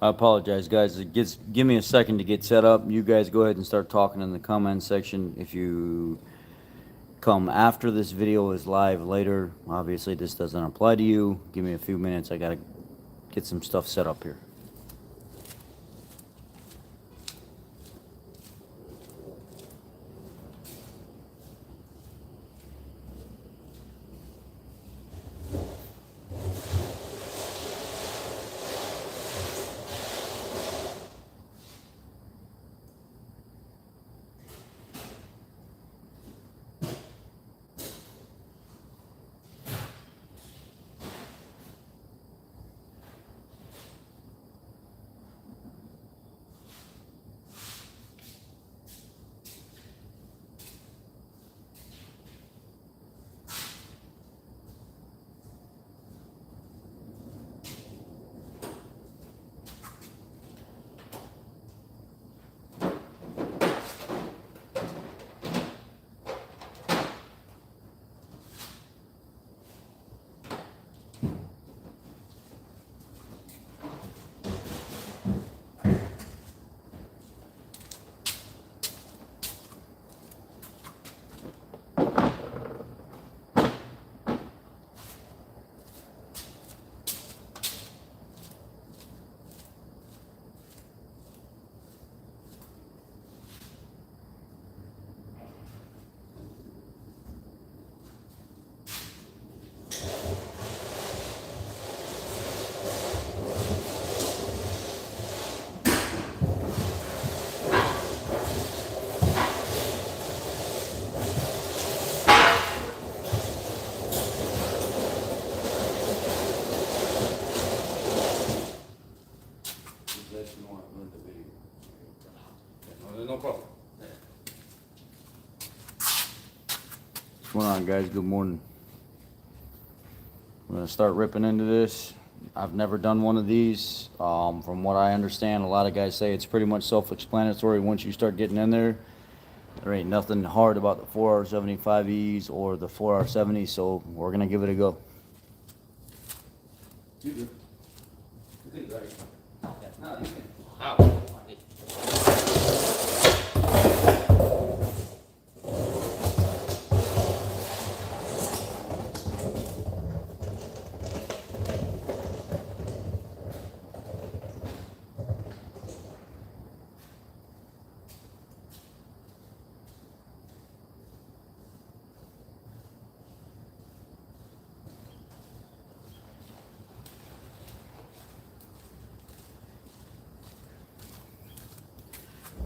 I apologize, guys. Give me a second to get set up. You guys go ahead and start talking in the comment section. If you come after this video is live later, obviously this doesn't apply to you. Give me a few minutes. I gotta get some stuff set up here. No problem. What's going on, guys? Good morning. We're gonna start ripping into this. I've never done one of these. From what I understand, a lot of guys say it's pretty much self-explanatory once you start getting in there. There ain't nothing hard about the 4R75Es or the 4R70s, so we're gonna give it a go. You do. You think, right? Yeah. No, you can. Ow.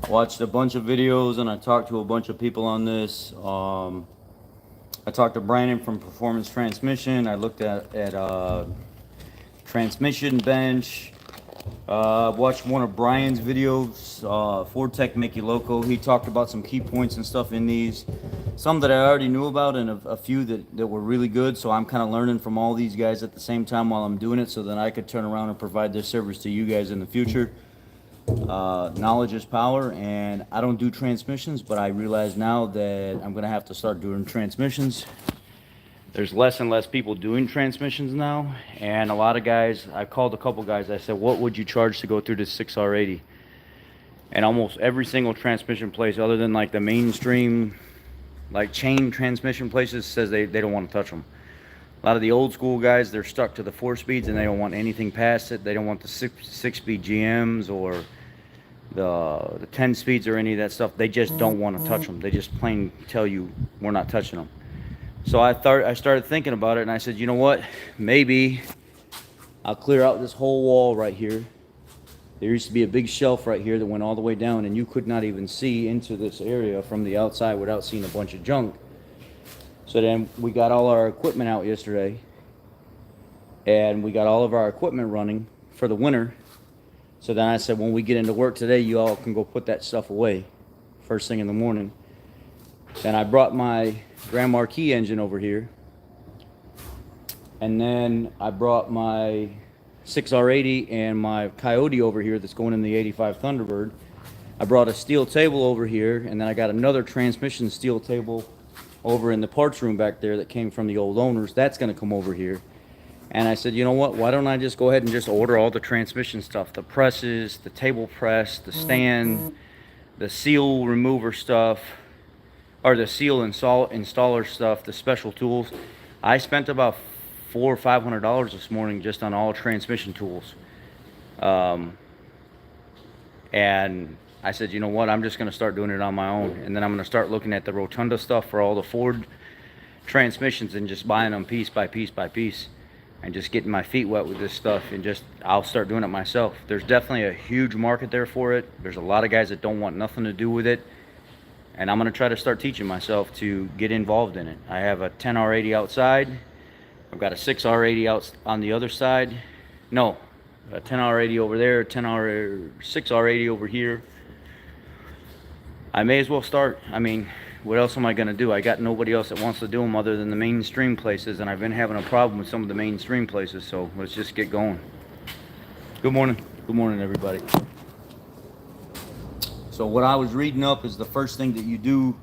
Watched a bunch of videos and I talked to a bunch of people on this. I talked to Brandon from Performance Transmission. I looked at transmission bench. Watched one of Brian's videos, Ford Tech Make You Loco. He talked about some key points and stuff in these. Some that I already knew about and a few that were really good. So I'm kind of learning from all these guys at the same time while I'm doing it, so that I could turn around and provide this service to you guys in the future. Knowledge is power, and I don't do transmissions, but I realize now that I'm gonna have to start doing transmissions. There's less and less people doing transmissions now, and a lot of guys, I called a couple guys, I said, what would you charge to go through this 6R80? And almost every single transmission place, other than like the mainstream, like chain transmission places, says they don't want to touch them. A lot of the old school guys, they're stuck to the 4 speeds and they don't want anything past it. They don't want the six speed GMs or the 10 speeds or any of that stuff. They just don't want to touch them. They just plain tell you we're not touching them. So I started thinking about it, and I said, you know what, maybe I'll clear out this whole wall right here. There used to be a big shelf right here that went all the way down, and you could not even see into this area from the outside without seeing a bunch of junk. So then we got all our equipment out yesterday, and we got all of our equipment running for the winter. So then I said, when we get into work today, you all can go put that stuff away first thing in the morning. Then I brought my Grand Marquis engine over here. And then I brought my 6R80 and my Coyote over here that's going in the 85 Thunderbird. I brought a steel table over here, and then I got another transmission steel table over in the parts room back there that came from the old owners. That's going to come over here. And I said, you know what, why don't I just go ahead and just order all the transmission stuff, the presses, the table press, the stand, the seal remover stuff, or the seal installer stuff, the special tools. I spent about $400 or $500 this morning just on all transmission tools. And I said, you know what, I'm just going to start doing it on my own. And then I'm going to start looking at the rotunda stuff for all the Ford transmissions and just buying them piece by piece by piece and just getting my feet wet with this stuff, and just I'll start doing it myself. There's definitely a huge market there for it. There's a lot of guys that don't want nothing to do with it, and I'm going to try to start teaching myself to get involved in it. I have a 10R80 outside. I've got a 6R80 out on the other side. No, a 10R80 over there, 6R80 over here. I may as well start. I mean, what else am I going to do? I got nobody else that wants to do them other than the mainstream places, and I've been having a problem with some of the mainstream places, so let's just get going. Good morning. Good morning, everybody. So what I was reading up is the first thing that you do,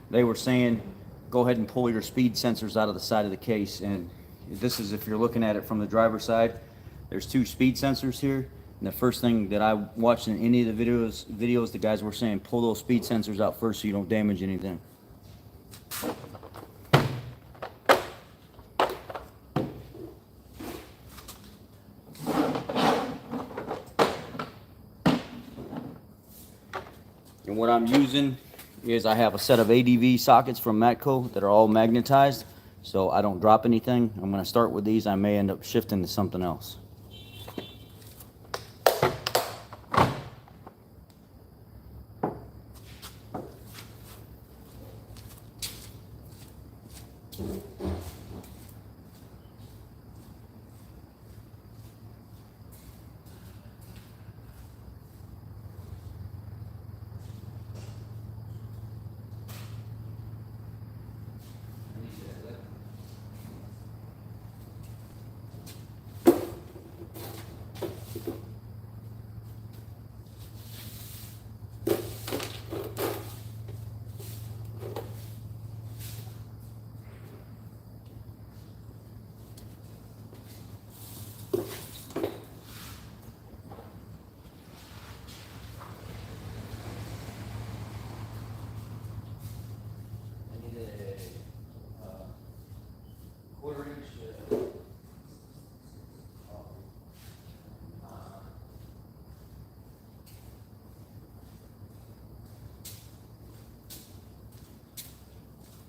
they were saying, go ahead and pull your speed sensors out of the side of the case. And this is if you're looking at it from the driver's side. There's 2 speed sensors here. And the first thing that I watched in any of the videos, the guys were saying, pull those speed sensors out first so you don't damage anything. And what I'm using is I have a set of ADV sockets from Matco that are all magnetized, so I don't drop anything. I'm going to start with these. I may end up shifting to something else.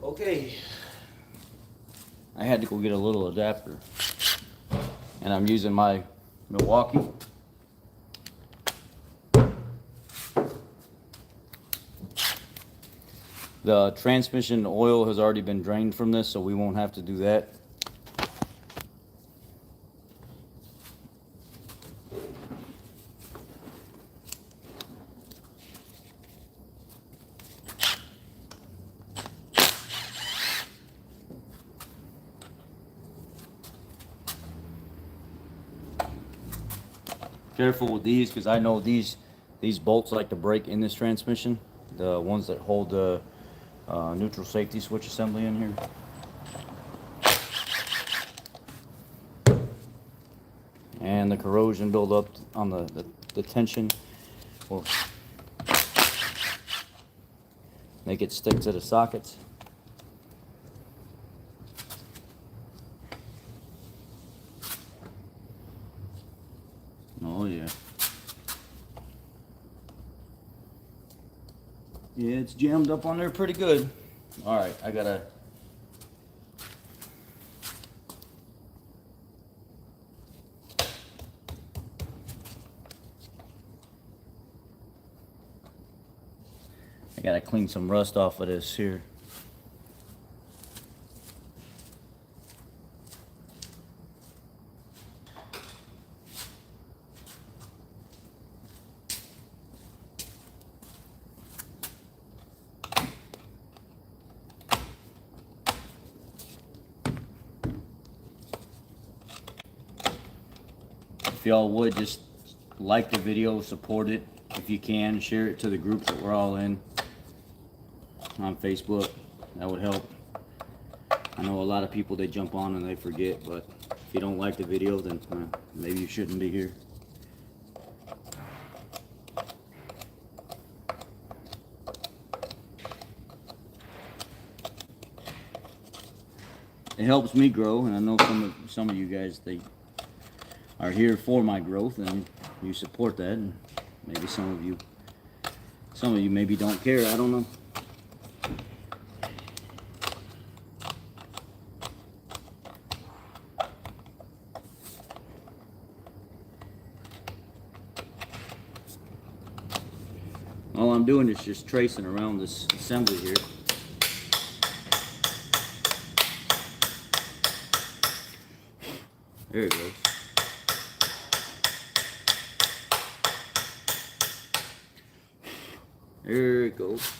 Okay, I had to go get a little adapter, and I'm using my Milwaukee. The transmission oil has already been drained from this, so we won't have to do that. Careful with these, because I know these bolts like to break in this transmission. The ones that hold the neutral safety switch assembly in here. And the corrosion buildup on the tension will make it stick to the sockets. Oh yeah. Yeah, it's jammed up on there pretty good. All right, I gotta. I gotta clean some rust off of this here. If y'all would just like the video, support it if you can, share it to the groups that we're all in on Facebook. That would help. I know a lot of people, they jump on and they forget, but if If you don't like the video, then maybe you shouldn't be here. It helps me grow, and I know some of you guys, they are here for my growth, and you support that. And maybe some of you maybe don't care. I don't know. All I'm doing is just tracing around this assembly here. There it goes. There it goes.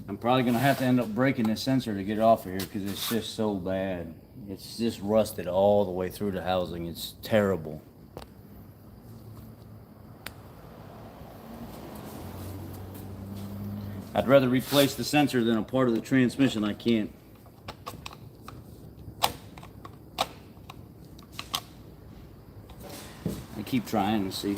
I'm probably gonna have to end up breaking this sensor to get it off of here because it's just so bad. It's just rusted all the way through the housing. It's terrible. I'd rather replace the sensor than a part of the transmission. I can't. I keep trying to see.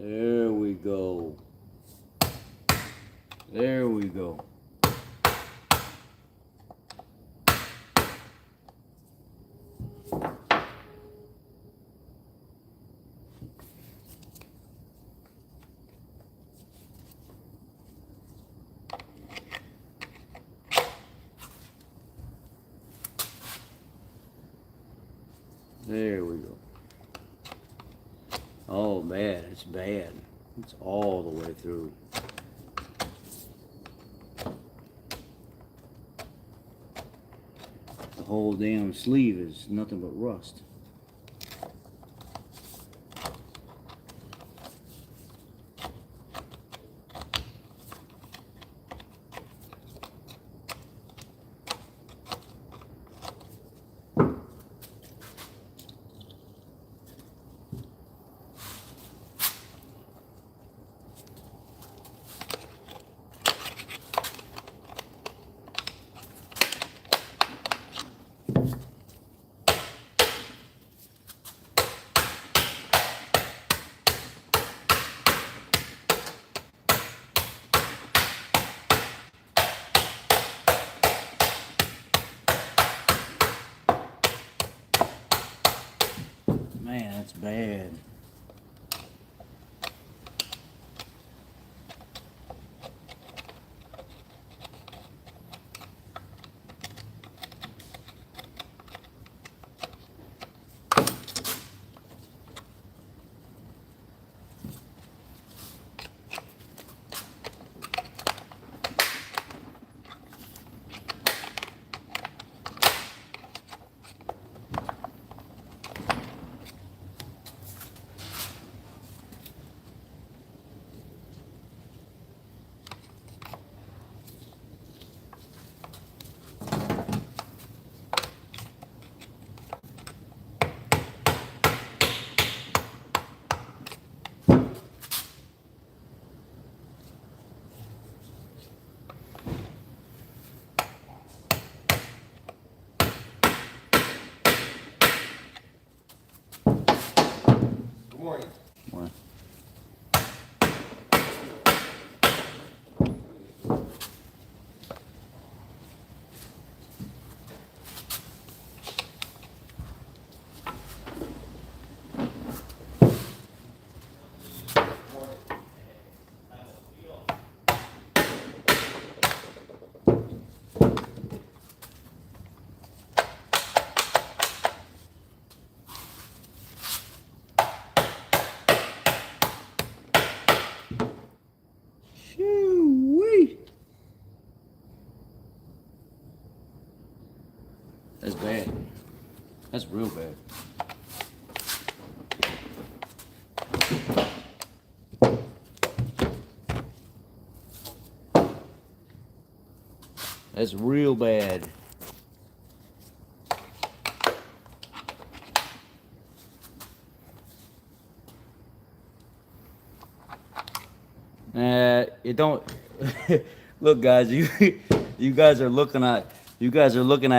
There we go. There we go. There we go. Oh man, it's bad. It's all the way through. The whole damn sleeve is nothing but rust. Man, that's bad. Morning. Morning. Shoo-wee. That's bad. That's real bad. That's real bad. It don't look, guys. You guys are looking at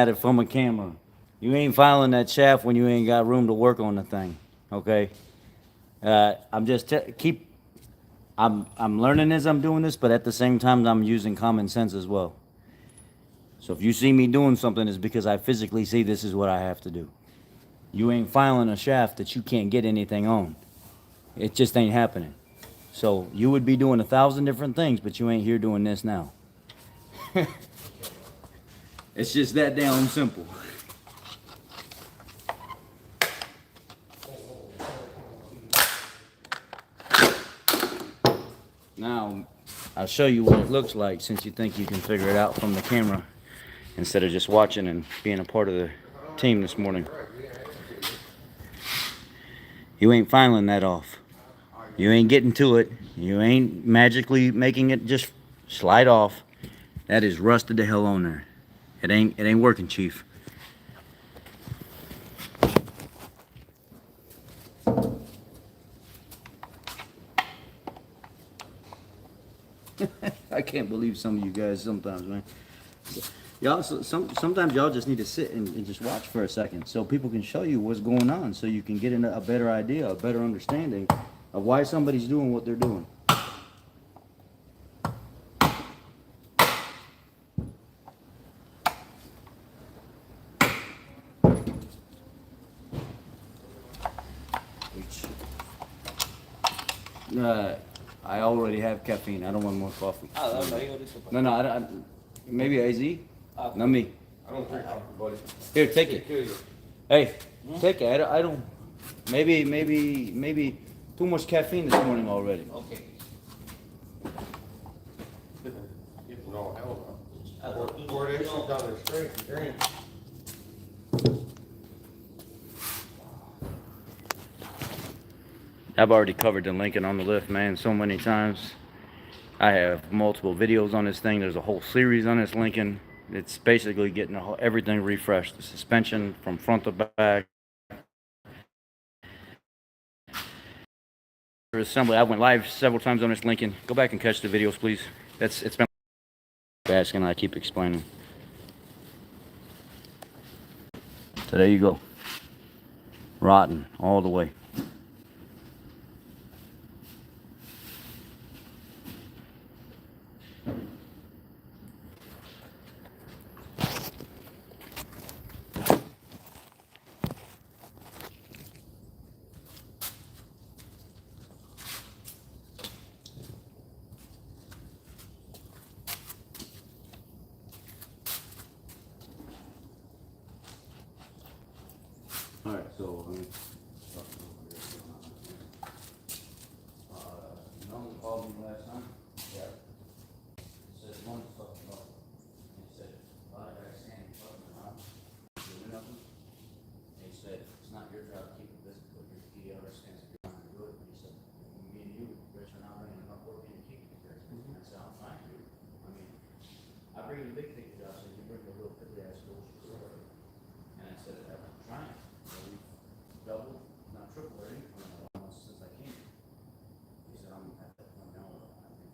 it from a camera. You ain't filing that shaft when you ain't got room to work on the thing. Okay. I'm just I'm learning as I'm doing this, but at the same time I'm using common sense as well. So if you see me doing something, it's because I physically see this is what I have to do. You ain't filing a shaft that you can't get anything on. It just ain't happening. So you would be doing 1,000 different things, but you ain't here doing this now. It's just that damn simple. Now, I'll show you what it looks like since you think you can figure it out from the camera instead of just watching and being a part of the team this morning. You ain't filing that off. You ain't getting to it. You ain't magically making it just slide off. That is rusted the hell on there. It ain't working, Chief. I can't believe some of you guys sometimes, man. Y'all, sometimes y'all just need to sit and just watch for a second so people can show you what's going on, so you can get a better idea, a better understanding of why somebody's doing what they're doing. I already have caffeine. I don't want more coffee. No, no, maybe AZ? Not me. I don't drink coffee, buddy. Here, take it. Hey, take it. I don't. Maybe too much caffeine this morning already. Okay. No, hell no. 4 days down the straight, you drink. I've already covered the Lincoln on the lift, man, so many times. I have multiple videos on this thing. There's a whole series on this Lincoln. It's basically getting everything refreshed. The suspension from front to back. Assembly. I went live several times on this Lincoln. Go back and catch the videos, please. It's been asking. I keep explaining. So there you go. Rotten all the way. All right, so no one called me last time. Yeah. Said one fucking call. He said, a lot of guys standing fucking around, doing nothing. And he said, it's not your job to keep it busy, but your PDR stands to be trying to do it. And he said, me and you, Rich, are not bringing enough work in to keep it busy. And I said, I'm fine, dude. I mean, I bring the big ticket jobs, and you bring the little piddly ass bullshit. And I said, I'm trying. Double, not triple, or anything since I came. He said, I'm at that point now. I think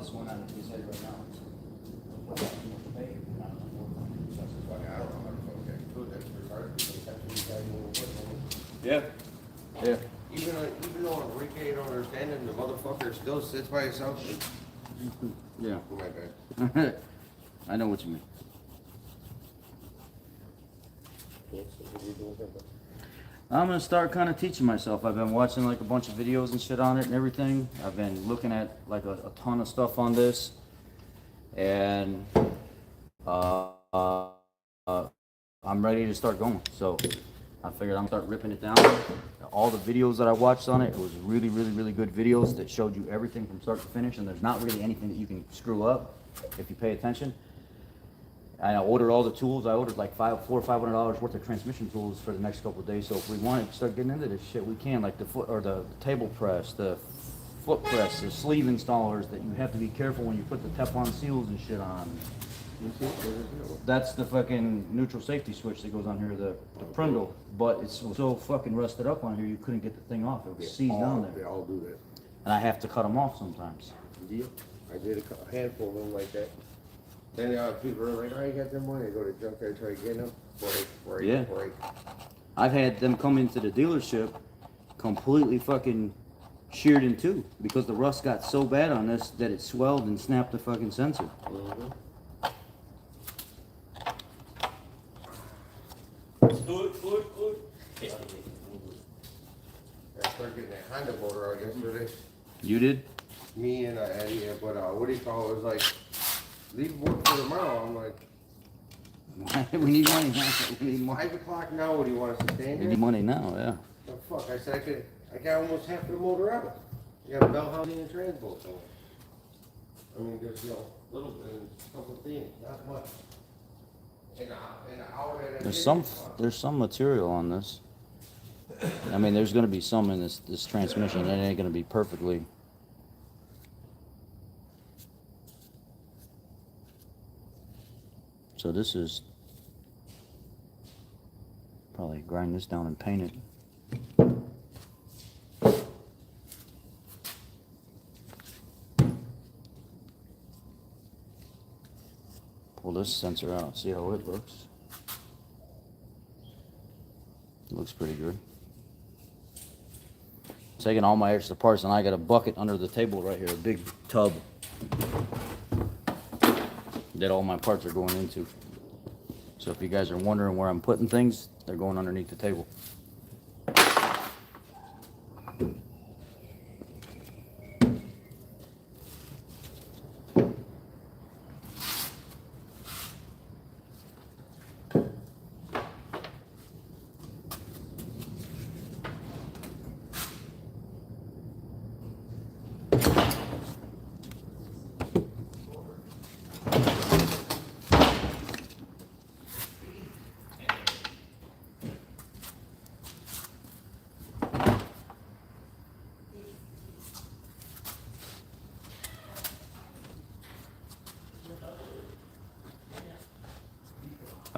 this one out of his head right now. Fuck, I don't know how to fuck that do that. It's hard to catch these guys when we're Yeah. Yeah. even though Enrique don't understand it, the motherfucker still sits by himself. Yeah. Oh my bad. I know what you mean. I'm gonna start kind of teaching myself. I've been watching like a bunch of videos and shit on it and everything. I've been looking at like a ton of stuff on this, and uh, uh, I'm ready to start going. So I figured I'm gonna start ripping it down. All the videos that I watched on it was really, really, really good videos that showed you everything from start to finish, and there's not really anything that you can screw up if you pay attention. And I ordered all the tools. I ordered like $400 or $500 worth of transmission tools for the next couple of days. So if we want to start getting into this shit, we can. Like the foot or the table press, the foot press, the sleeve installers that you have to be careful when you put the Teflon seals and shit on. That's the fucking neutral safety switch that goes on here, the Prindle. But it's so fucking rusted up on here, you couldn't get the thing off. It was seized down They there. all do that. And I have to cut them off sometimes. Yeah, I did a handful of them like that. Then people are like, "Oh, you got them money." I go to junkyard, try to get them. Break. Yeah. I've had them come into the dealership completely fucking sheared in two because the rust got so bad on this that it swelled and snapped the fucking sensor. Mm-hmm. Good. I started getting that Honda motor out yesterday. You did? Me and Eddie, but what do you call it? It was like, leave work for tomorrow. I'm like, We need money now. We need money. 5 o'clock now. What do you want us to stay in We here? need money now, yeah. The fuck? I said I got almost half of the motor out. You got a bell housing and transbolt. So, I mean, there's little bit, a couple things, not much. In an hour and a There's some material on this. I mean, there's gonna be some in this transmission. It ain't gonna be perfectly. So this is probably grind this down and paint it. Pull this sensor out, see how it looks. It looks pretty good. Taking all my extra parts, and I got a bucket under the table right here, a big tub that all my parts are going into. So if you guys are wondering where I'm putting things, they're going underneath the table.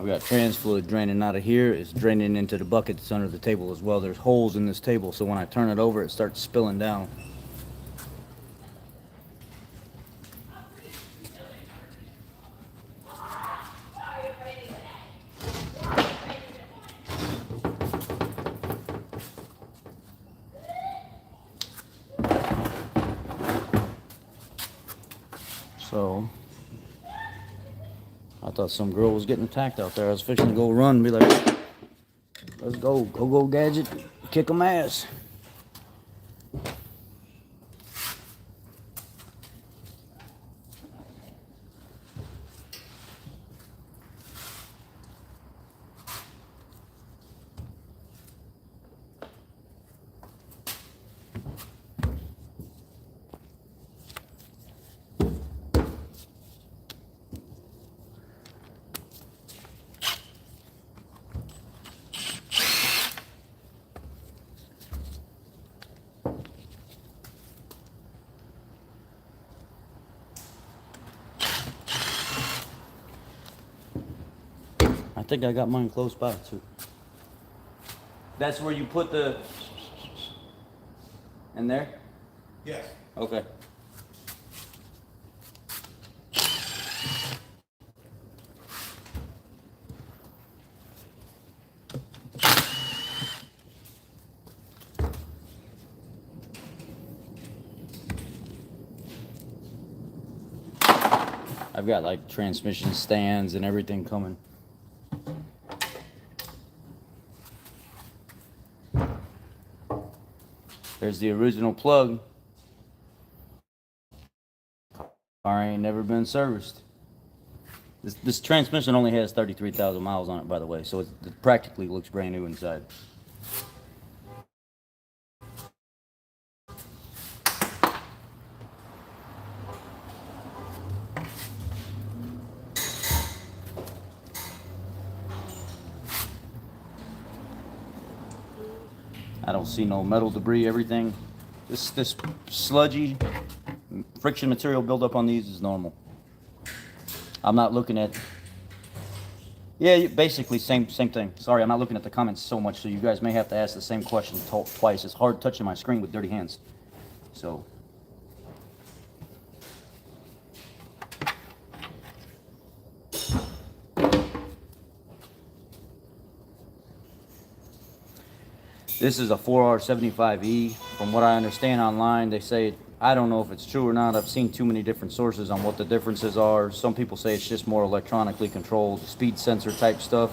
I've got trans fluid draining out of here. It's draining into the bucket that's under the table as well. There's holes in this table, so when I turn it over, it starts spilling down. So I thought some girl was getting attacked out there. I was fixing to go run and be like, let's go gadget, kick 'em ass. I think I got mine close by too. That's where you put the in there? Yes. Okay. I've got like transmission stands and everything coming. There's the original plug. Car ain't never been serviced. This transmission only has 33,000 miles on it, by the way, so it practically looks brand new inside. I don't see no metal debris. Everything, this sludgy friction material buildup on these is normal. I'm not looking at. Yeah, basically same thing. Sorry, I'm not looking at the comments so much, so you guys may have to ask the same question twice. It's hard touching my screen with dirty hands. So. This is a 4R75E. From what I understand online, they say, I don't know if it's true or not. I've seen too many different sources on what the differences are. Some people say it's just more electronically controlled, speed sensor type stuff.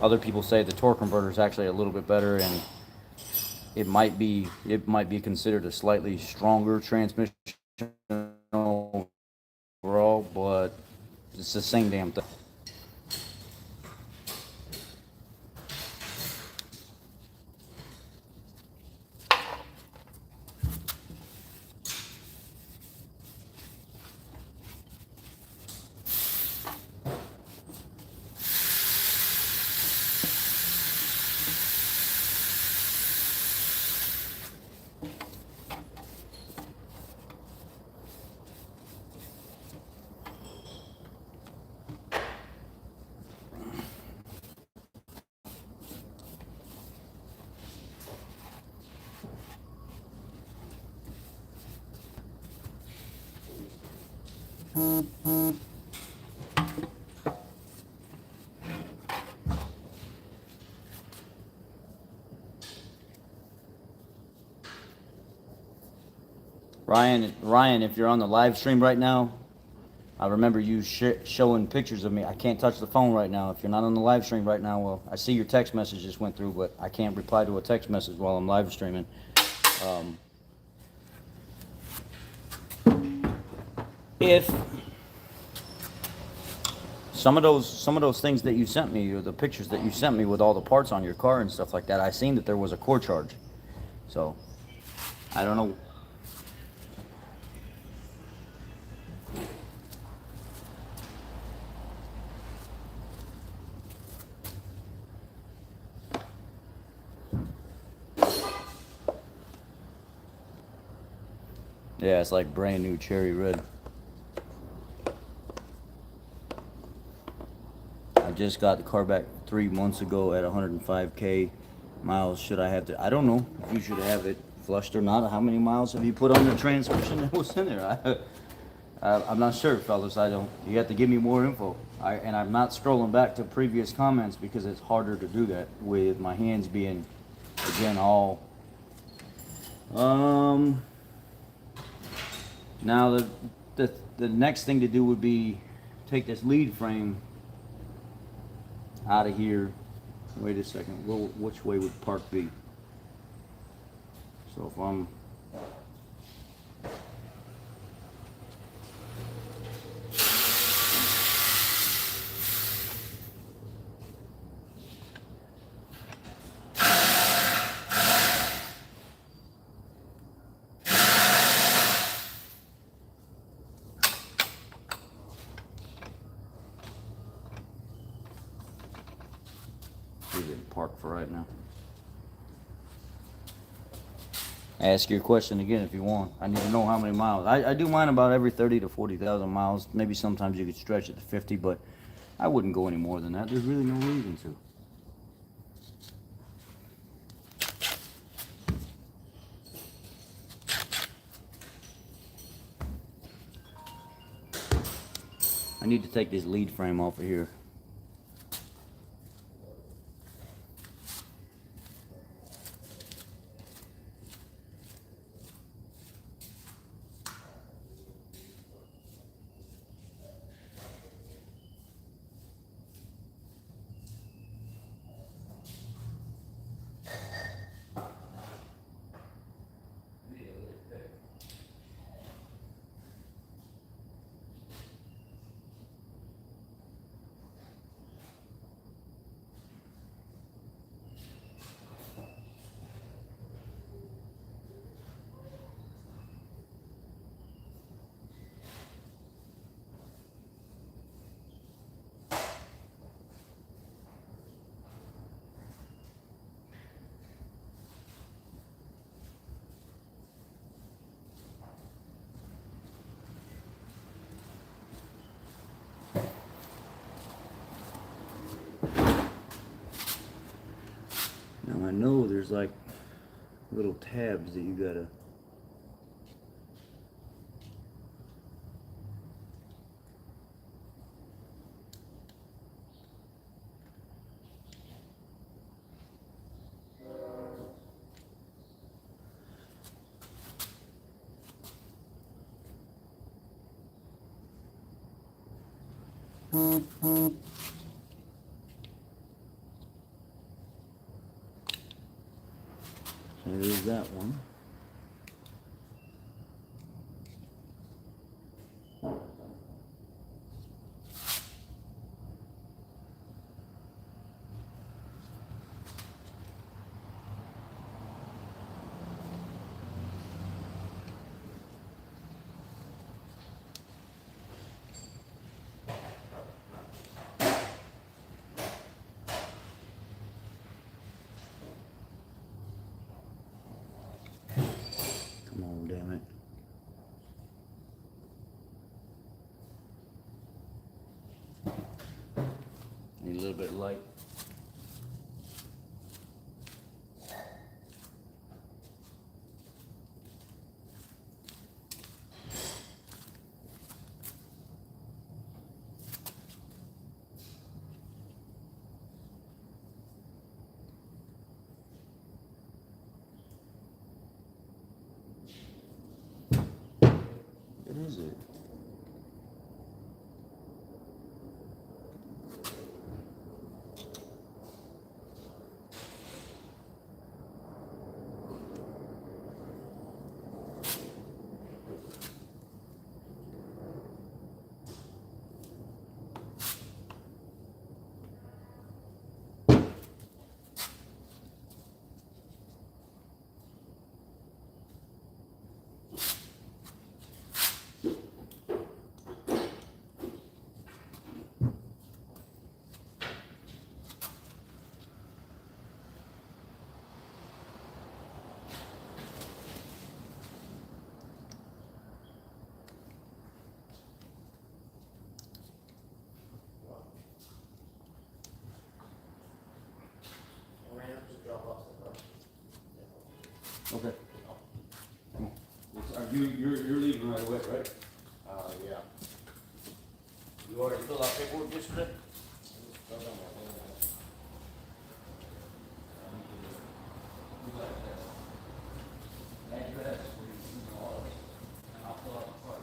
Other people say the torque converter is actually a little bit better, and it might be considered a slightly stronger transmission overall, but it's the same damn thing. Ryan, if you're on the live stream right now, I remember you showing pictures of me. I can't touch the phone right now. If you're not on the live stream right now, well, I see your text message just went through, but I can't reply to a text message while I'm live streaming. If some of those things that you sent me, or the pictures that you sent me with all the parts on your car and stuff like that, I seen that there was a core charge. So I don't know. Yeah, it's like brand new cherry red. I just got the car back 3 months ago at 105K miles. Should I have to? I don't know if you should have it flushed or not. How many miles have you put on the transmission that was in there? I'm not sure, fellas. I don't. You have to give me more info. And I'm not scrolling back to previous comments because it's harder to do that with my hands being, again, all. Now the next thing to do would be take this lead frame out of here. Wait a second. Well, which way would park be? So if I'm park for right now. Ask your question again if you want. I need to know how many miles. I do mine about every 30 to 40,000 miles. Maybe sometimes you could stretch it to 50, but I wouldn't go any more than that. There's really no reason to. I need to take this lead frame off of here. I know there's like little tabs that you gotta. There's that one. Come on, damn it. Need a little bit of light. What is it? Okay. You're leaving right away, right? Yeah. You already filled out paperwork yesterday? Address, where you all of it, and I'll fill out the card.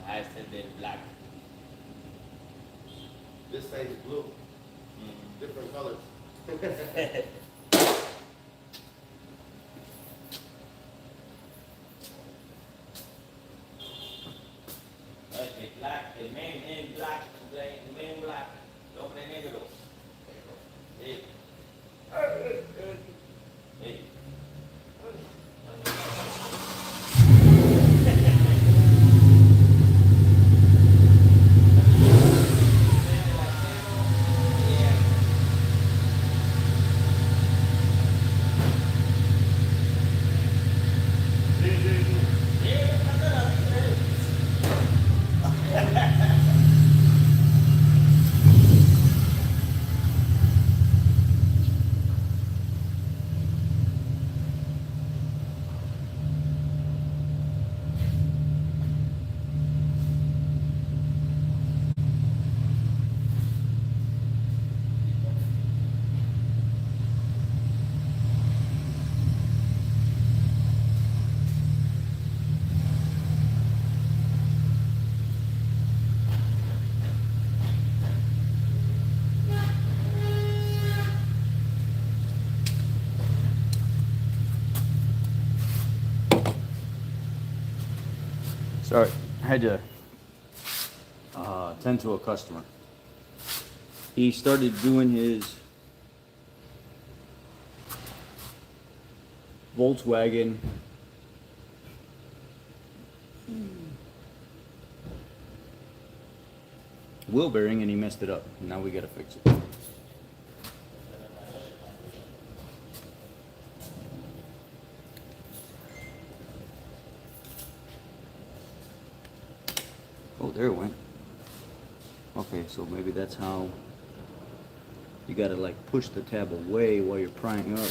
I said they're black. This thing's blue, different colors. Okay, black, the main name black, the main black, nombre negro. Hey. Hey. Sorry, I had to attend to a customer. He started doing his Volkswagen wheel bearing and he messed it up. Now we gotta fix it. Oh, there it went. Okay, so maybe that's how you gotta like push the tab away while you're prying up.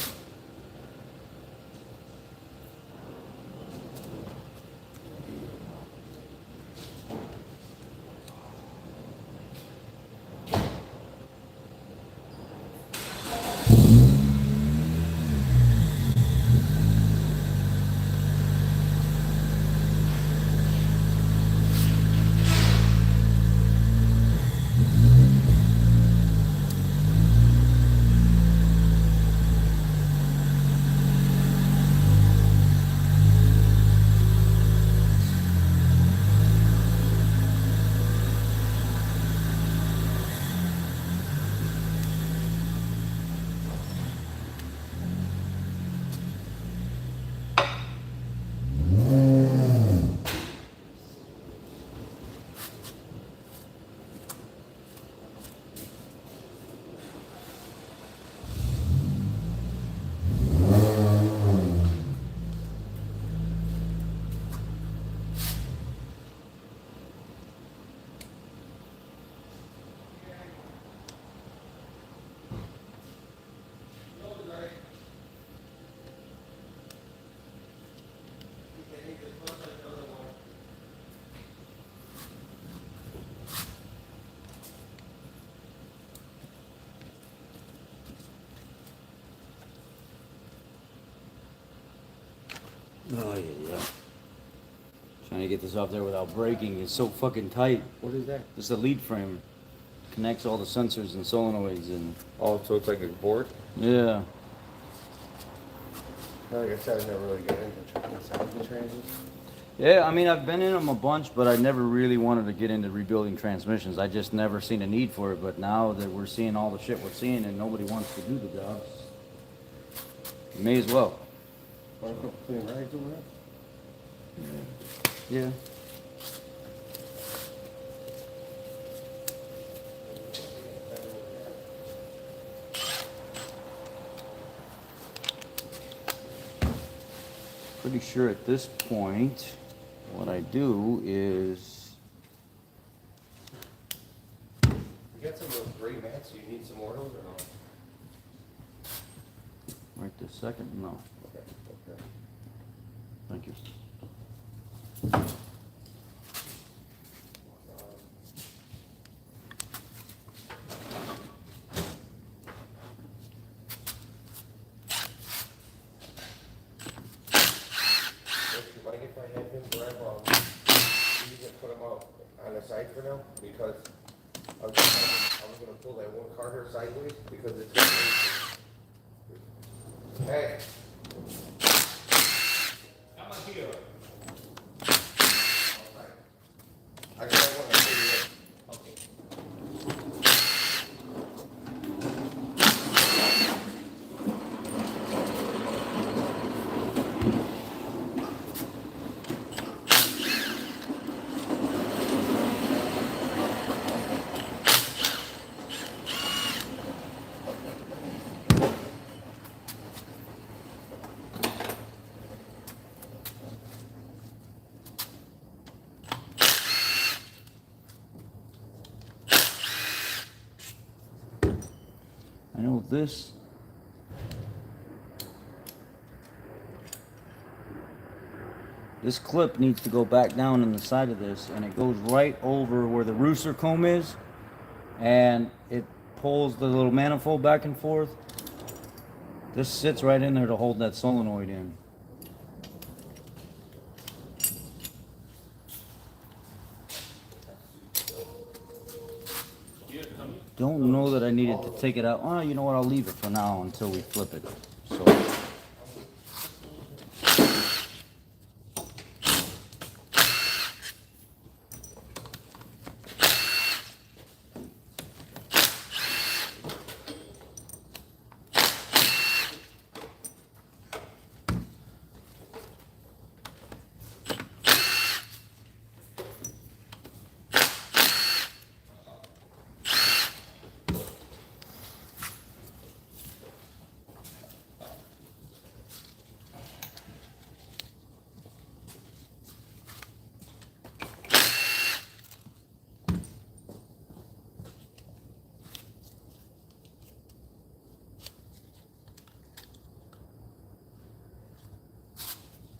Oh, yeah. Trying to get this off there without breaking. It's so fucking tight. What is that? This is the lead frame. Connects all the sensors and solenoids and... Oh, so it's like a board? Yeah. Like I said, I never really get into checking sounds and transients. Yeah, I mean, I've been in them a bunch, but I never really wanted to get into rebuilding transmissions. I just never seen a need for it. But now that we're seeing all the shit we're seeing and nobody wants to do the jobs, you may as well. Want a couple clean rags over there? Yeah. Pretty sure at this point, what I do is, You got some of those gray mats, you need some more of those or no? right this second, no, Okay, okay. thank you. Don't you mind if I have him grab, you can put them out on the side for now? Because I was gonna pull that one car here sideways because it's. Hey. Come on here. I got one, I'll tell you what. Okay. I know this. This clip needs to go back down in the side of this, and it goes right over where the rooster comb is, and it pulls the little manifold back and forth. This sits right in there to hold that solenoid in. Don't know that I needed to take it out. Oh, you know what? I'll leave it for now until we flip it. So.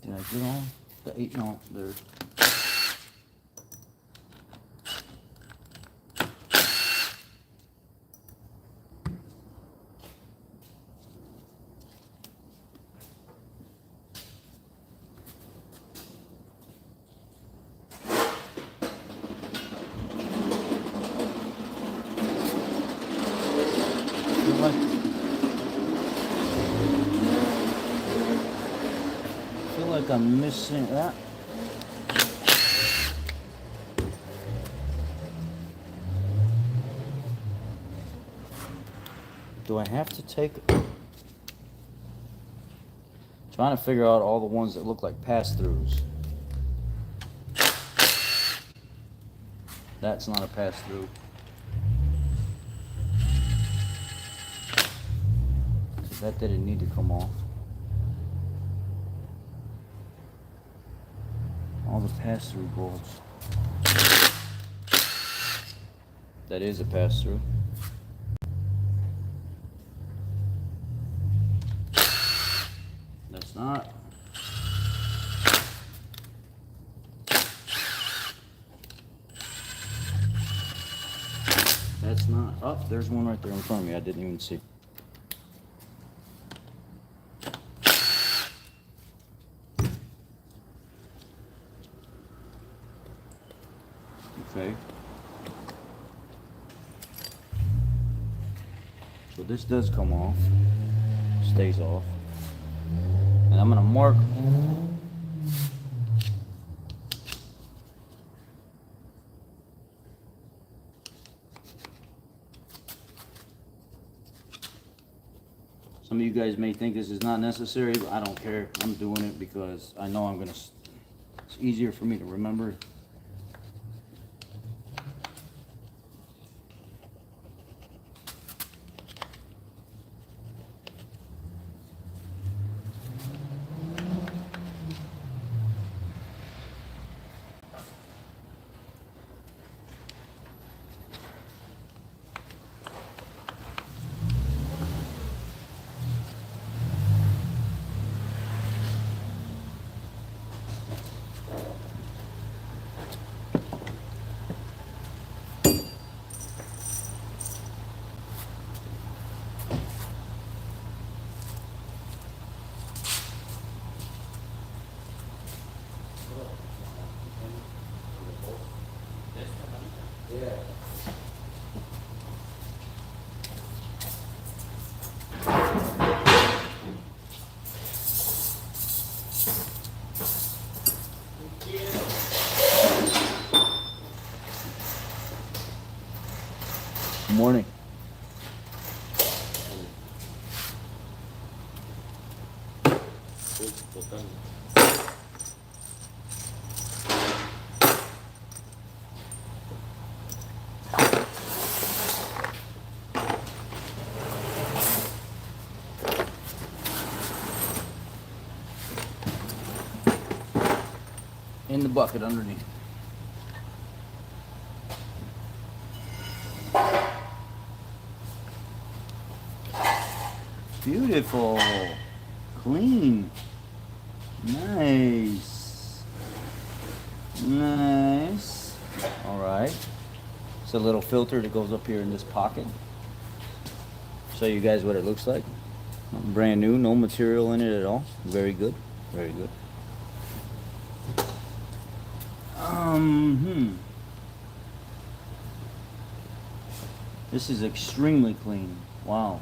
Did I get all the 8? No, there's. I feel like I'm missing that. Do I have to take? Trying to figure out all the ones that look like pass-throughs. That's not a pass-through. That didn't need to come off. All the pass-through bolts. That is a pass-through. That's not. That's not. Oh, there's one right there in front of me. I didn't even see. Okay. So this does come off, stays off, and I'm gonna mark Some of you guys may think this is not necessary, but I don't care. I'm doing it because I know it's easier for me to remember. Yeah. Morning. In the bucket underneath. Beautiful. Clean. Nice. Nice. All right. It's a little filter that goes up here in this pocket. Show you guys what it looks like. Brand new, no material in it at all. Very good. Very good. This is extremely clean. Wow.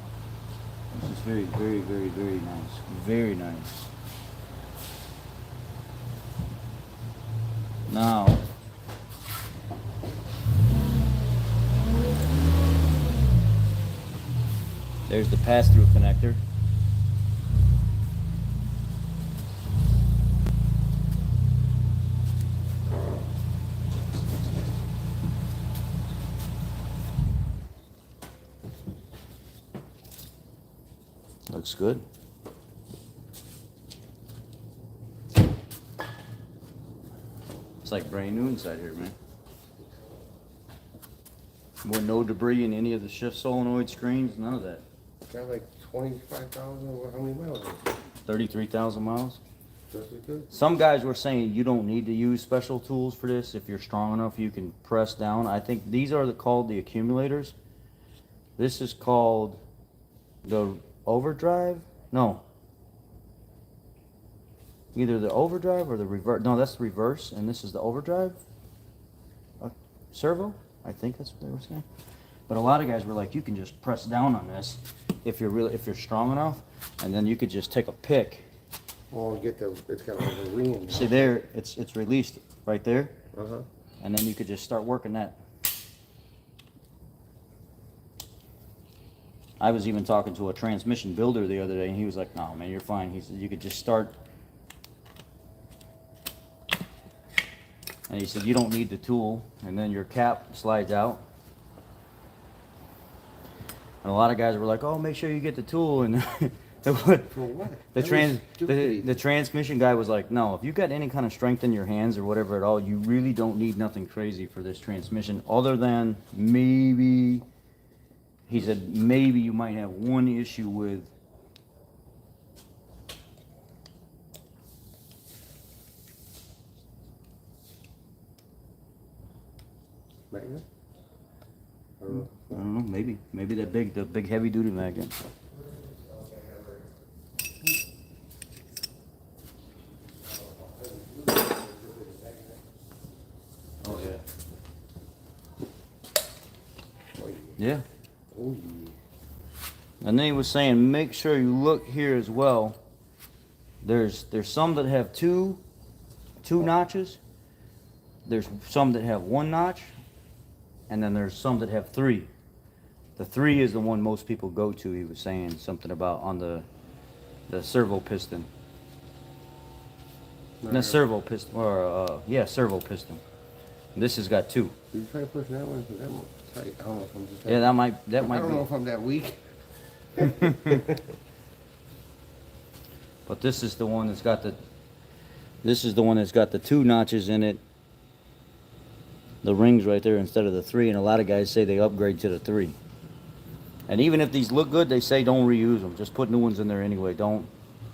This is very, very, very, very nice. Very nice. Now, there's the pass-through connector. Looks good. It's like brand new inside here, man. No debris in any of the shift solenoid screens, none of that. Got like 25,000, how many miles is it? 33,000 miles. Just as good? Some guys were saying you don't need to use special tools for this. If you're strong enough, you can press down. I think these are called the accumulators. This is called the overdrive. No. Either the overdrive or the reverse. No, that's the reverse, and this is the overdrive. Servo? I think that's what they were saying. But a lot of guys were like, you can just press down on this if you're strong enough, and then you could just take a pick. Oh, it's got like a ring. See there, it's released right there, Uh-huh. and then you could just start working that. I was even talking to a transmission builder the other day, and he was like, "No, man, you're fine." He said you could just start, and he said you don't need the tool, and then your cap slides out. And a lot of guys were like, "Oh, make sure you get the tool," and For what? the transmission guy was like, "No, if you got any kind of strength in your hands or whatever at all, you really don't need nothing crazy for this transmission, other than maybe." He said maybe you might have one issue with Magnet? I don't know, maybe the big heavy duty magnet. Oh yeah. Yeah. Oh, yeah. And then he was saying, make sure you look here as well. There's some that have two notches. There's some that have one notch, and then there's some that have three. The 3 is the one most people go to. He was saying something about on the servo piston. No, servo piston, or yeah, servo piston. This has got 2. Did you try pushing that one? 'Cause that one's tight. I don't know if I'm just. Yeah, that might I don't know be. if I'm that weak. But this is the one that's got the. This is the one that's got the 2 notches in it. The rings right there instead of the 3, and a lot of guys say they upgrade to the 3. And even if these look good, they say don't reuse them. Just put new ones in there anyway. Don't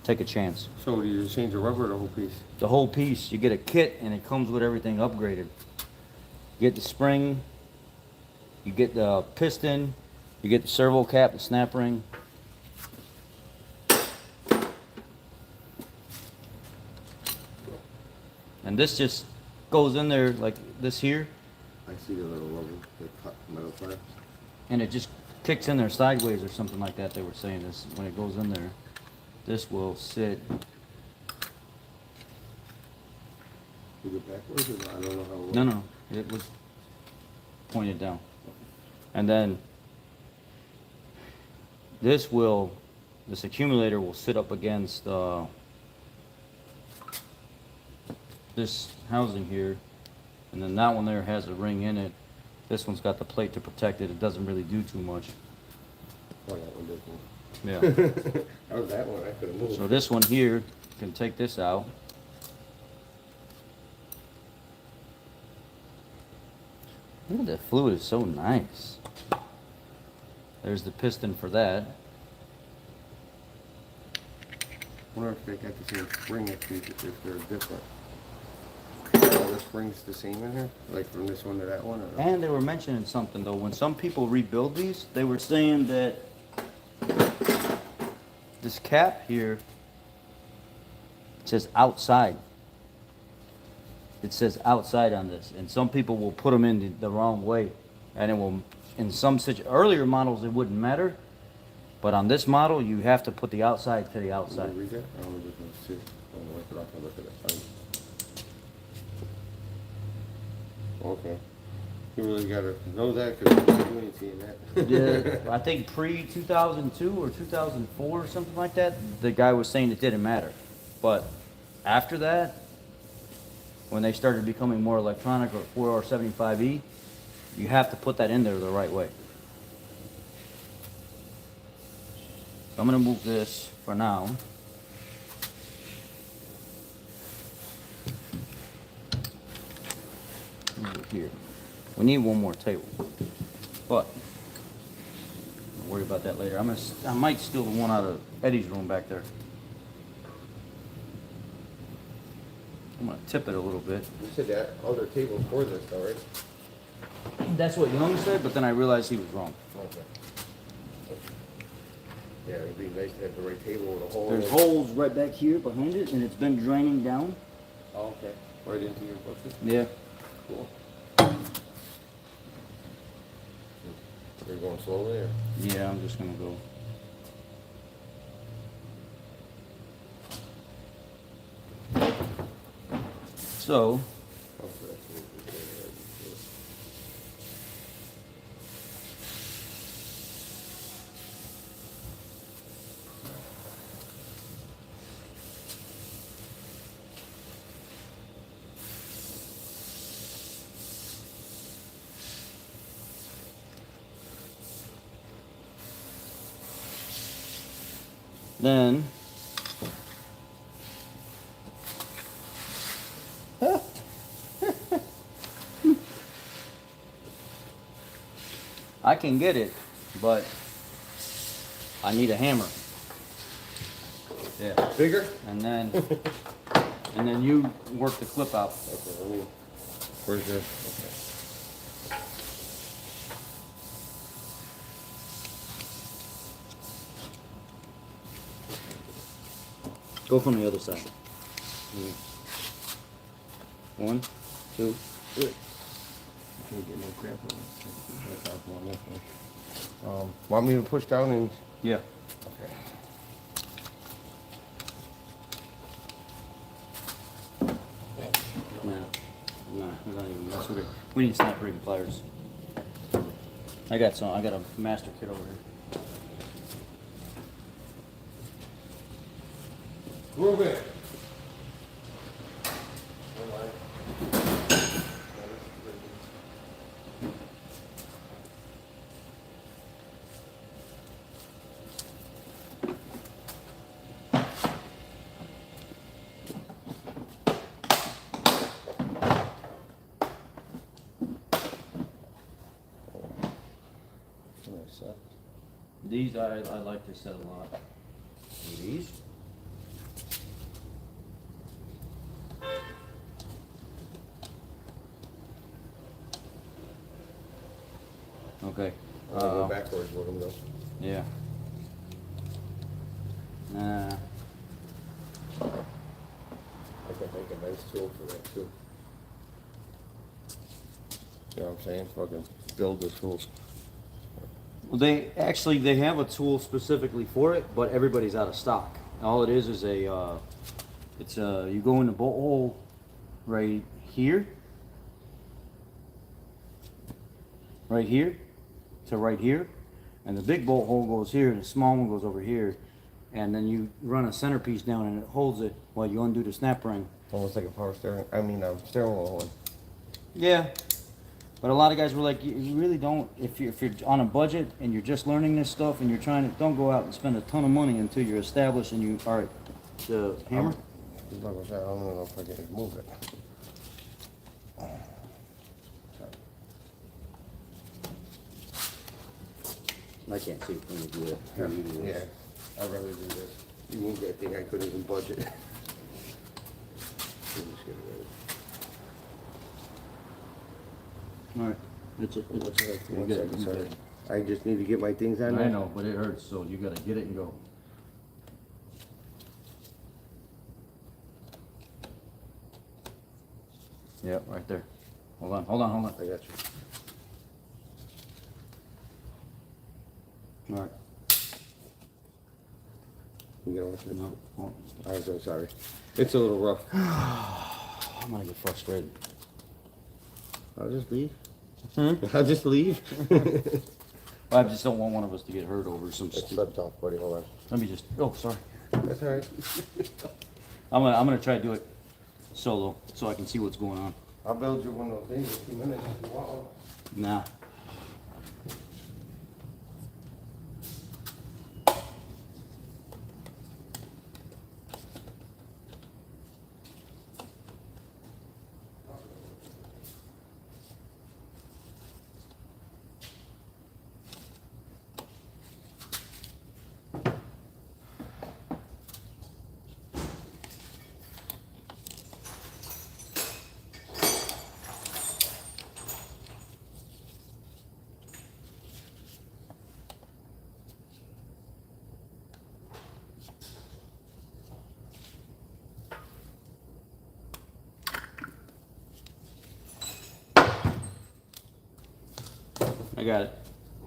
take a chance. So do you just change the rubber or the whole piece? The whole piece. You get a kit, and it comes with everything upgraded. You get the spring. You get the piston. You get the servo cap, the snap ring. And this just goes in there like this here, I see the little rubber, the cut metal part. and it just kicks in there sideways or something like that. They were saying this when it goes in there. This will sit. Is it backwards or not? I don't know how it works. No, it was pointed down. And then this accumulator will sit up against this housing here, and then that one there has a ring in it. This one's got the plate to protect it. It doesn't really do too much. Oh, that one doesn't. Yeah. How was that one? I could have moved. So this one here, you can take this out. Look at that fluid, is so nice. There's the piston for that. I wonder if they got the same spring if they're different. Are the springs the same in here? Like from this one to that one? Or no? And they were mentioning something though. When some people rebuild these, they were saying that this cap here says outside. It says outside on this, and some people will put them in the wrong way, and it will. In some earlier models, it wouldn't matter, but on this model, you have to put the outside to the Can outside. you read that? I was just going to see. I'm going to wipe it off and look at it. Okay. You really got to know that because you ain't seeing that. Yeah, I think pre-2002 or 2004 or something like that, the guy was saying it didn't matter. But after that, when they started becoming more electronic or 4R75E, you have to put that in there the right way. So I'm going to move this for now. Move it here. We need one more table, but don't worry about that later. I might steal the one out of Eddie's room back there. I'm gonna tip it a little bit. You said that other table for this, though, right? That's what Young said, but then I realized he was wrong. Okay. Yeah, it'd be nice to have the right table with a hole. There's holes right back here behind it, and it's been draining down. Oh, okay. Right into your bushes? Yeah. Cool. You're going slowly, or? Yeah, I'm just gonna go. So, then I can get it, but I need a hammer. Yeah, Bigger? and then you work the clip out. Okay, let me. Where's this? Okay. Go from the other side. 1, 2, 3. Can't get no crap on it. That's how I'm this one. Want me to push down and? Yeah. Okay. No, we're not even messing with it. We need snap ring pliers. I got a master kit over here. Move it. These I like to set a lot. These. Okay. I'll go backwards with them though. Yeah. Nah. I can make a nice tool for that too. You know what I'm saying? Fucking build the tool. Well, they have a tool specifically for it, but everybody's out of stock. All it is a you go in the bolt hole right here to right here, and the big bolt hole goes here, and the small one goes over here, and then you run a centerpiece down and it holds it while you undo the snap ring. Almost like a power steering. I mean, steering wheel one. Yeah. But a lot of guys were like, you really don't, if you're on a budget and you're just learning this stuff and you're trying to, don't go out and spend a ton of money until you're established and you, all right, the hammer? I don't know if I can move it. I can't see it when you do it. Yeah, I'd rather do this. You move that thing, I couldn't even budget. All right, it's One you're good, second, you're sorry. good. I just need to get my things on there. I know, but it hurts, so you gotta get it and go. Yeah, right there. Hold on. I got you. All right. You get on No, oh, I'm so sorry. It's a little rough. I'm gonna get frustrated. I'll just leave. I'll just leave. I just don't want one of us to get hurt over some It stupid. slipped off, buddy. Hold on. Let me just. Oh, sorry. That's all right. I'm gonna try to do it solo so I can see what's going on. I'll build you one of those things in a few minutes if you want one. Nah. I got it.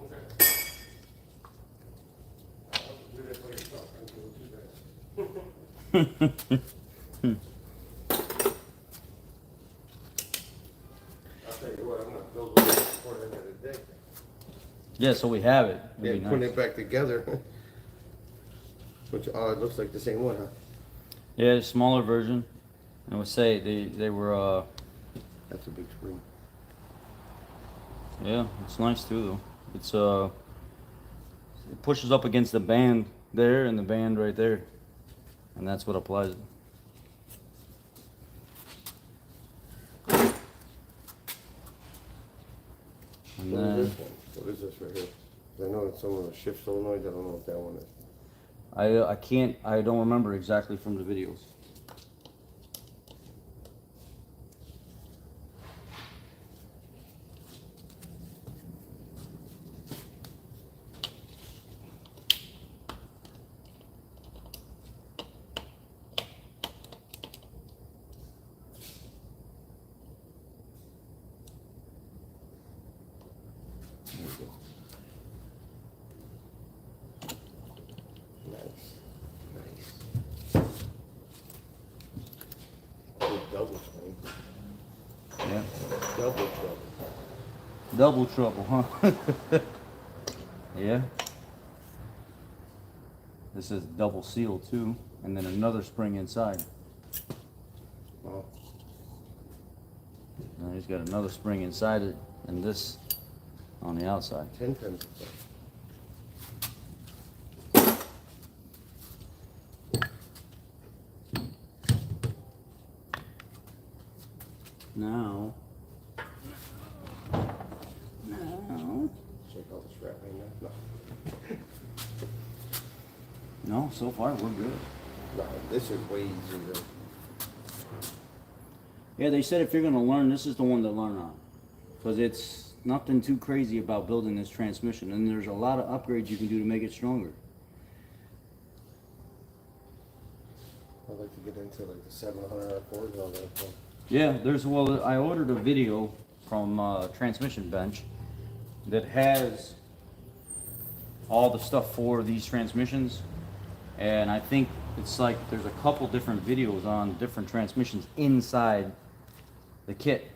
Okay. Do that by yourself. I'm doing too bad. I'll tell you what, I'm gonna build one before the end of the day. Yeah, so we have it. Yeah, It'd be putting nice. it back together. Which, it looks like the same one, huh? Yeah, the smaller version. I would say they were That's a big spring. yeah, it's nice too though. It's it pushes up against the band there and the band right there. And that's what applies it. And What is then this one? What is this right here? 'Cause I know it's some of the shift solenoid. I don't know what that one is. I don't remember exactly from the videos. There we go. Nice. Nice. Good double spring. Yeah. Double trouble. Double trouble, huh? Yeah. This is double seal too, and then another spring inside. Well, And he's got another spring inside it, and this on the outside. 10 pins. Now. Check out the strap hang now. No, so far we're good. No, this is way easier than. Yeah, they said if you're gonna learn, this is the one to learn on, because it's nothing too crazy about building this transmission, and there's a lot of upgrades you can do to make it stronger. I'd like to get into like the 700 R4s and all that stuff. Yeah, well, I ordered a video from Transmission Bench that has all the stuff for these transmissions, and I think it's like there's a couple different videos on different transmissions inside the kit.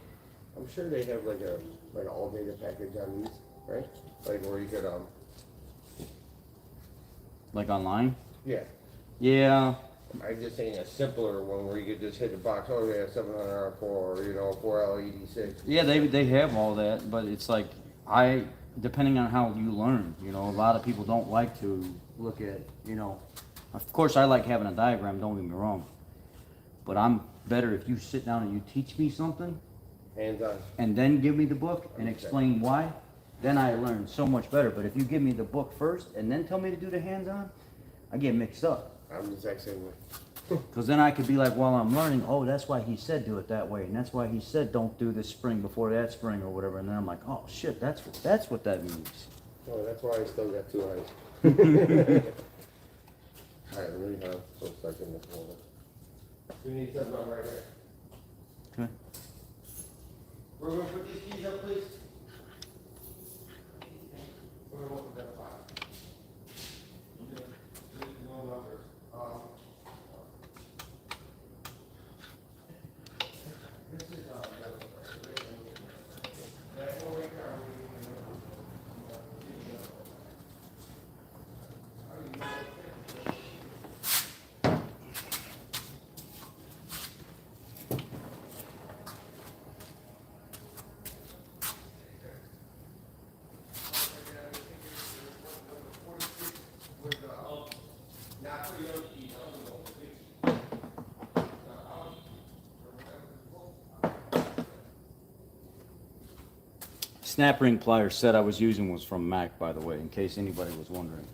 I'm sure they have like a all data package on these, right? Like where you could Like online. yeah. Yeah. I'm just saying a simpler one where you could just hit the box. Oh yeah, 700 R4 or 4L86. Yeah, they have all that, but it's like depending on how you learn, a lot of people don't like to look at, of course I like having a diagram, don't get me wrong, but I'm better if you sit down and you teach me something Hands on. and then give me the book and explain why, then I learn so much better. But if you give me the book first and then tell me to do the hands-on, I get mixed up. I'm the exact same way. Because then I could be like, while I'm learning, oh, that's why he said do it that way, and that's why he said don't do this spring before that spring or whatever. And then I'm like, oh shit, that's what that means. Oh, that's why I still got 2 eyes. Alright, let me so stuck in this folder. We need something on right here. Okay. We're gonna put these keys up, please. We're gonna open that file. No numbers. This is that one right there. Snap ring plier set I was using was from Mac, by the way, in case anybody was wondering.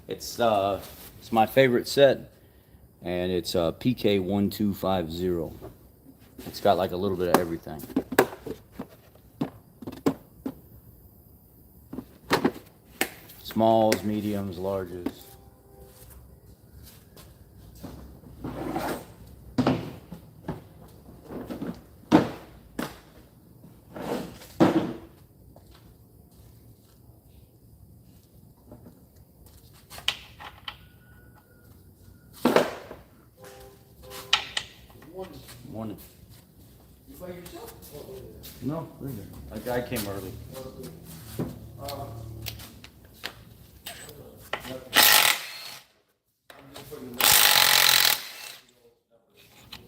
It's my favorite set, and it's PK1250. It's got like a little bit of everything. Smalls, mediums, larges. Morning. You by yourself? No, a guy came early.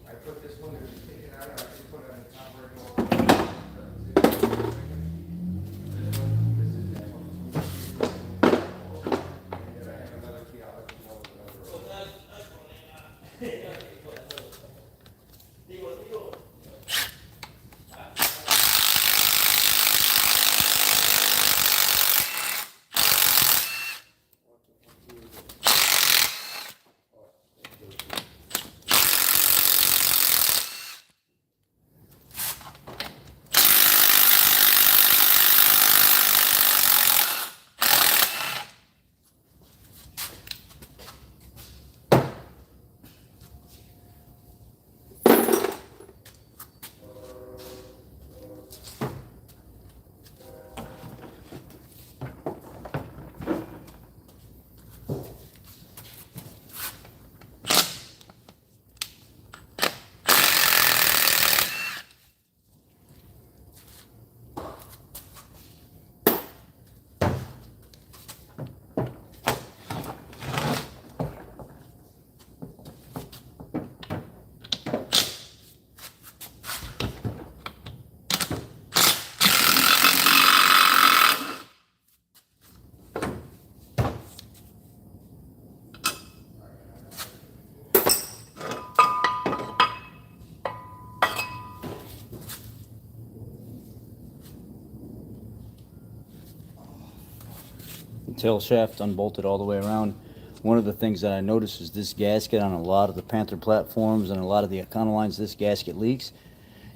I put this one, if you take it out, I just put it on the top right. This is that one. And then I have another key, I'll let you know what the number is. tail shaft unbolted all the way around. One of the things that I noticed is this gasket on a lot of the Panther platforms and a lot of the Econolines, this gasket leaks.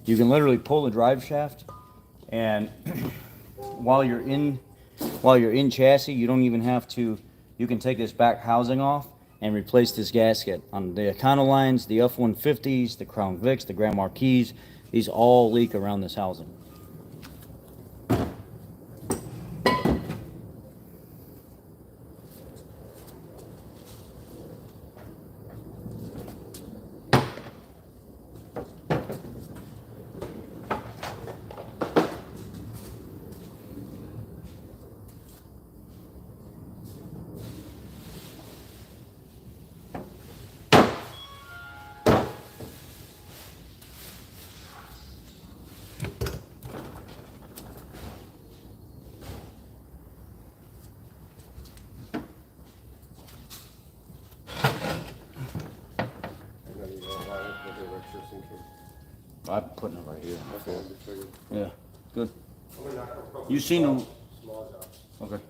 You can literally pull the drive shaft, and while you're in chassis, you don't even have to. You can take this back housing off and replace this gasket on the Econolines, the F-150s, the Crown Vics, the Grand Marquis. These all leak around this housing. I know you don't want it, but they're just in case. I'm putting it right here. Okay, I just figured. Yeah, good. I'm gonna knock a couple You seen them? small jobs. Okay.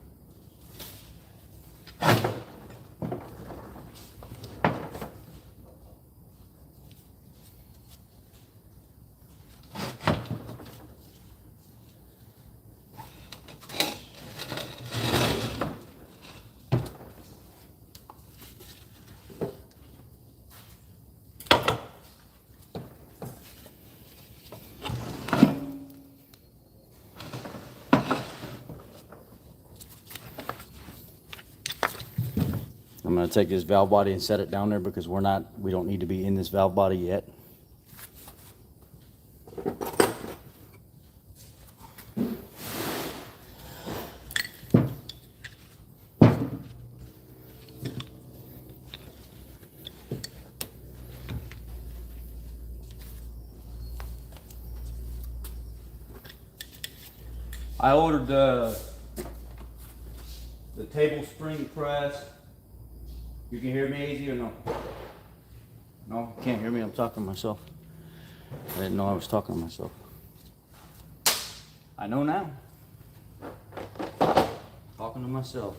I'm going to take this valve body and set it down there because we don't need to be in this valve body yet. I ordered the table spring press. You can hear me easy or no? No, you can't hear me. I'm talking to myself. I didn't know I was talking to myself. I know now. Talking to myself.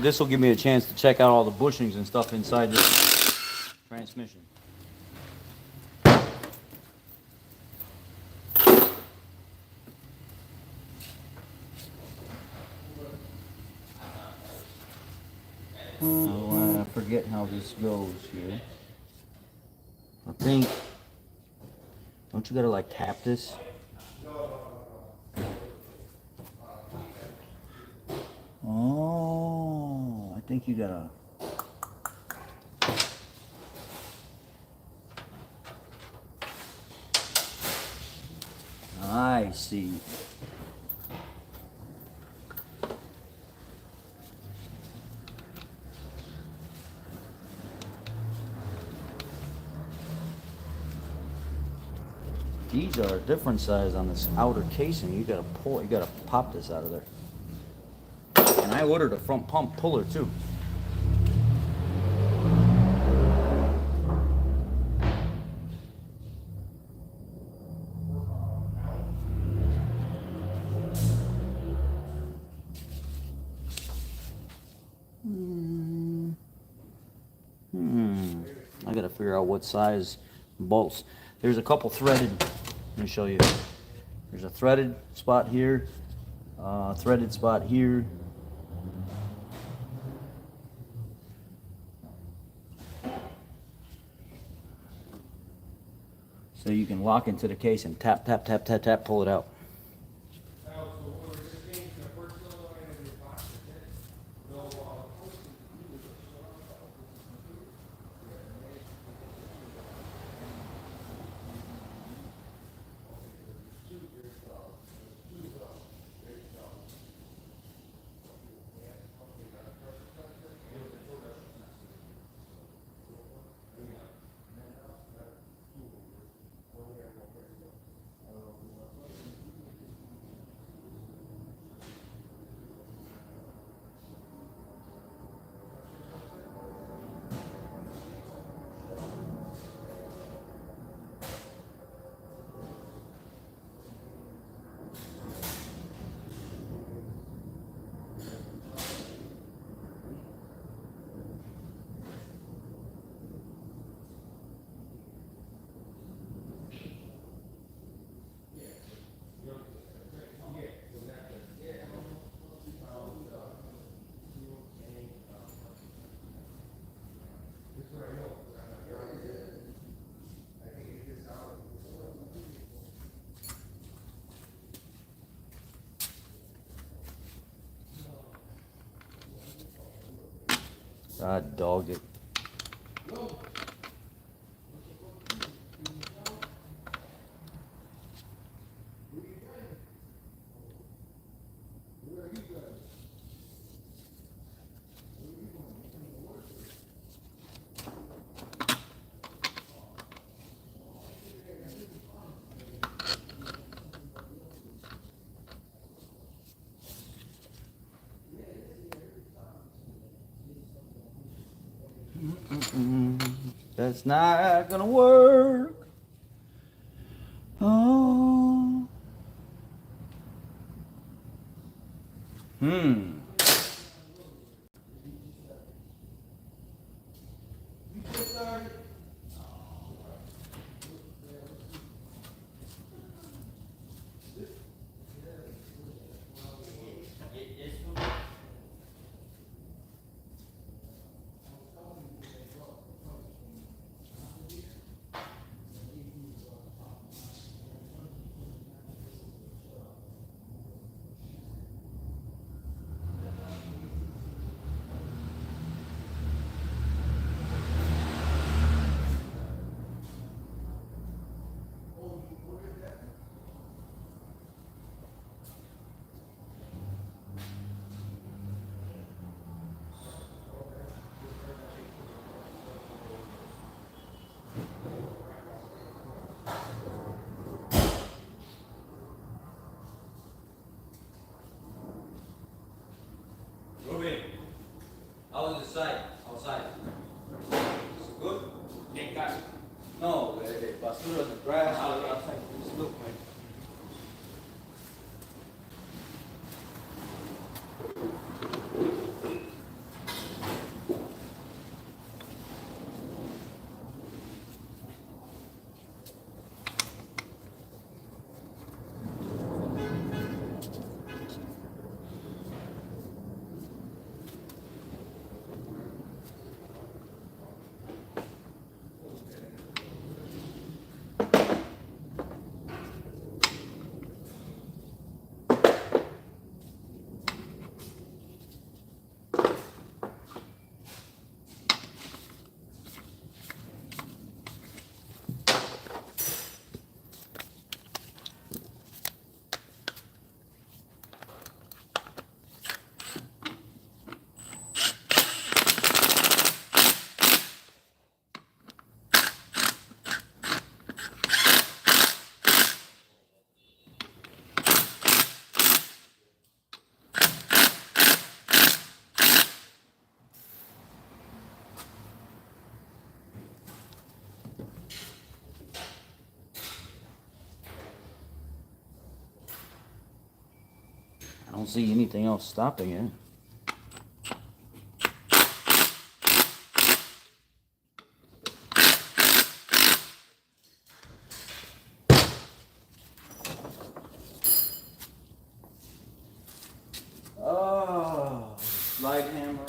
This will give me a chance to check out all the bushings and stuff inside this transmission. I forget how this goes here. I think, don't you gotta like tap this? Oh, I think you gotta. I see. These are a different size on this outer casing. You gotta pop this out of there. And I ordered a front pump puller too. I gotta figure out what size bolts. There's a couple threaded. Let me show you. There's a threaded spot here, threaded spot here. So you can lock into the case and tap, tap, tap, tap, tap, pull it out. I dogged it. That's not gonna work. Oh. Ruben, how was the site outside? Is it good? Ain't got it. No, basura, the grass, Okay. just look, man. I don't see anything else stopping it. Oh, slide hammer.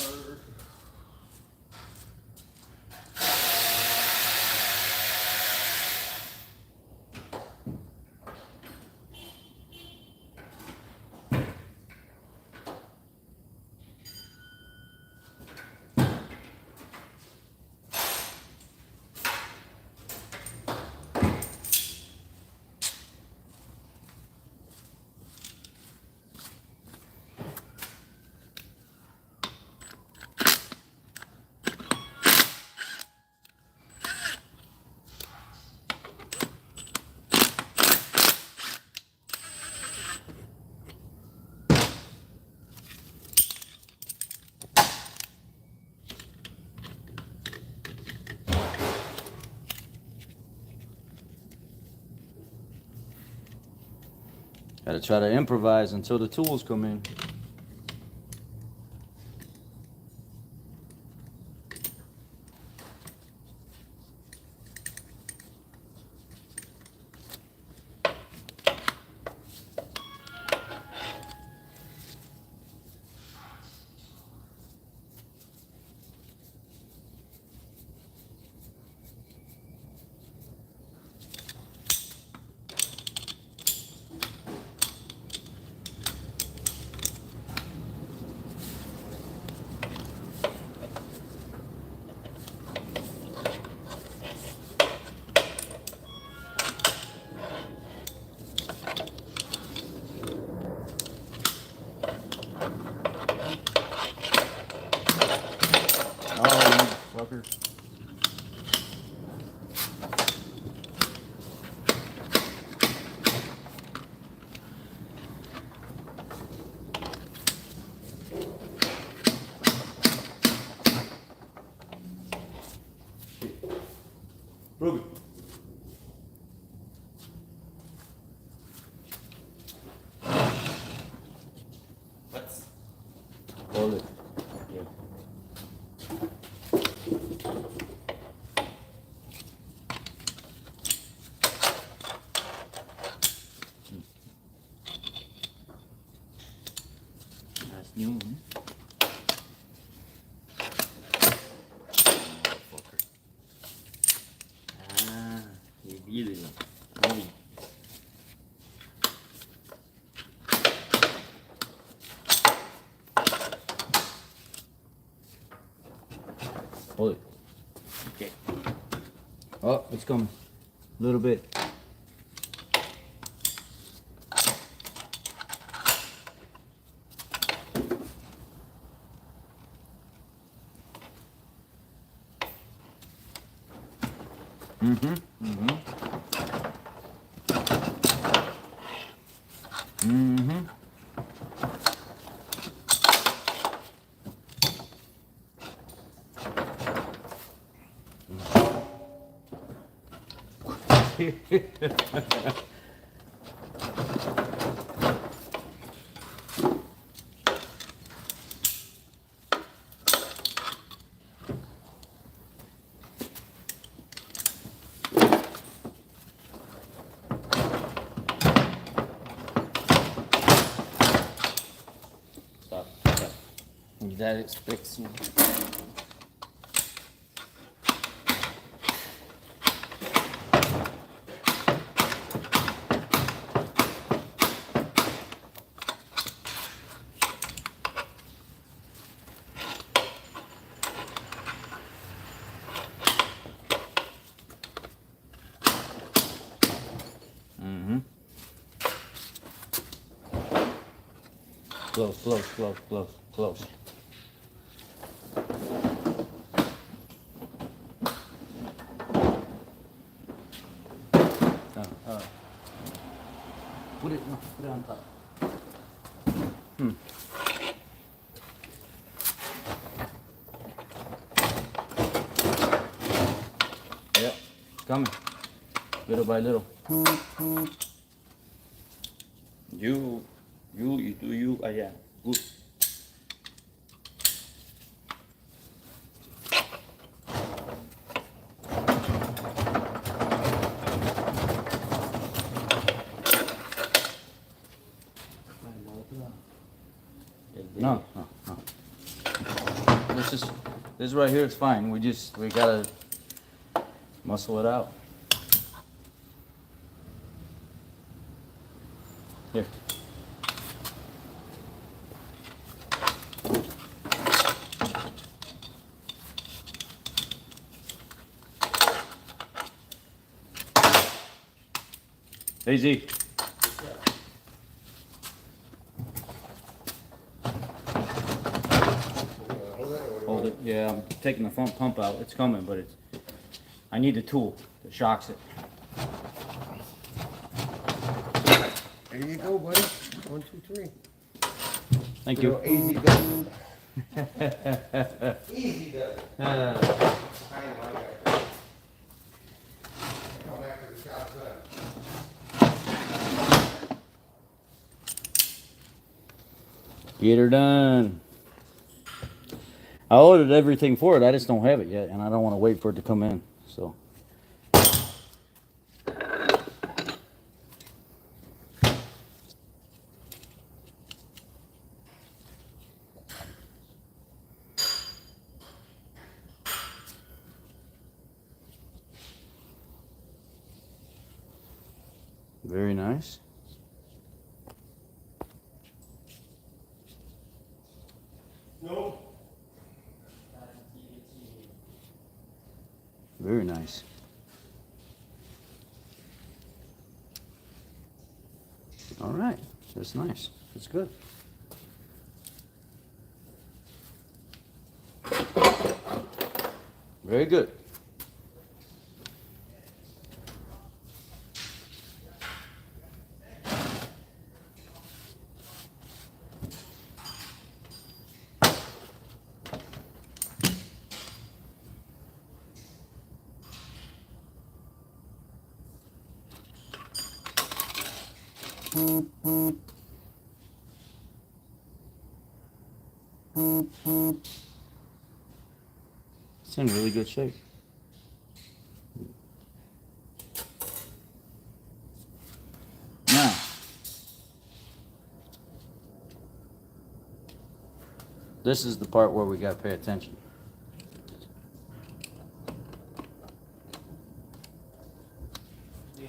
Gotta try to improvise until the tools come in. Ruby. What's Hold it. Yeah. That's new. Motherfucker. Ah, you get it. Oh. Hold it. Okay. Oh, it's coming. A little bit. Mm-hmm. Mm-hmm. Mm-hmm. Stop. Stop. That is fixing. Mm-hmm. Close, close, close, close, close. Put it, no, put it on top. Yeah, it's coming. Little by little. You do you, yeah, good. No, no, no. This right here is fine. We gotta muscle it out. Here. Hey Z. Hold it. Yeah, I'm taking the front pump out. It's coming, but I need the tool that shocks it. There you go, buddy. 1, 2, 3. Thank you. Easy does it. Easy does it. I know, I got it. Come back to the shop done. Get her done. I ordered everything for it. I just don't have it yet, and I don't want to wait for it to come in. So. Very nice. No. Very nice. All right. That's nice. That's good. Very good. It's in really good shape. Now, this is the part where we gotta pay attention.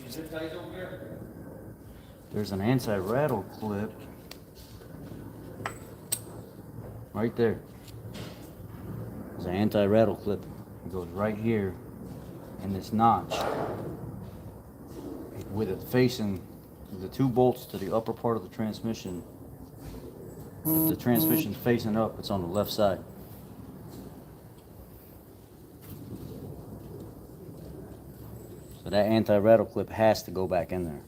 Zip ties over here? There's an anti-rattle clip right there. There's an anti-rattle clip. It goes right here in this notch with it facing the two bolts to the upper part of the transmission. If the transmission's facing up, it's on the left side. So that anti-rattle clip has to go back in there.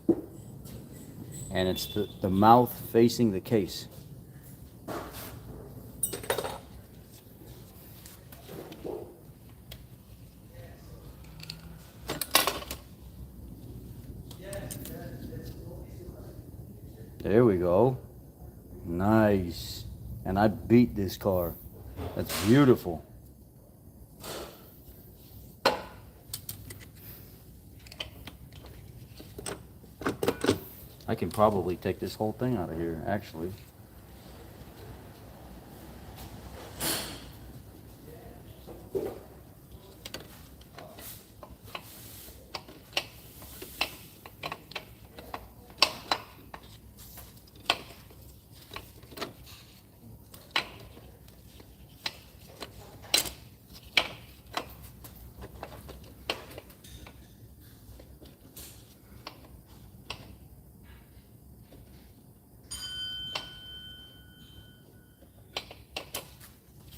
And it's the mouth facing the case. There we go. Nice. And I beat this car. That's beautiful. I can probably take this whole thing out of here, actually.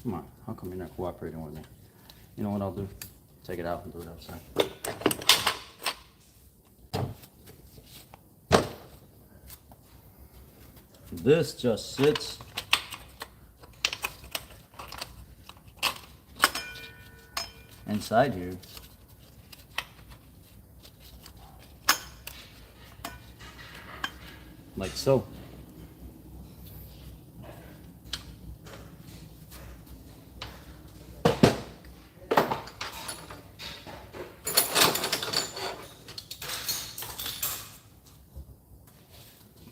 Come on, how come you're not cooperating with me? You know what I'll do? Take it out and do it outside. This just sits inside here. Like so.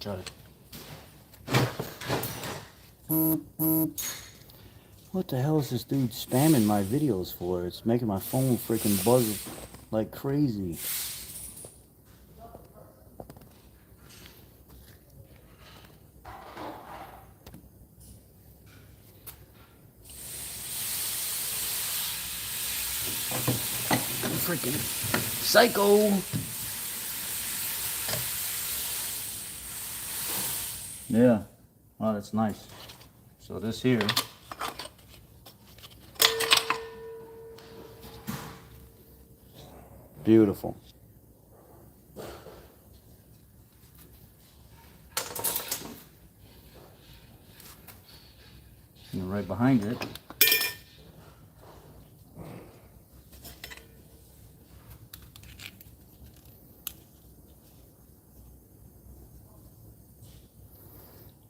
Got it. What the hell is this dude spamming my videos for? It's making my phone freaking buzz like crazy. Freaking psycho! Yeah, oh, that's nice. So this here beautiful. And right behind it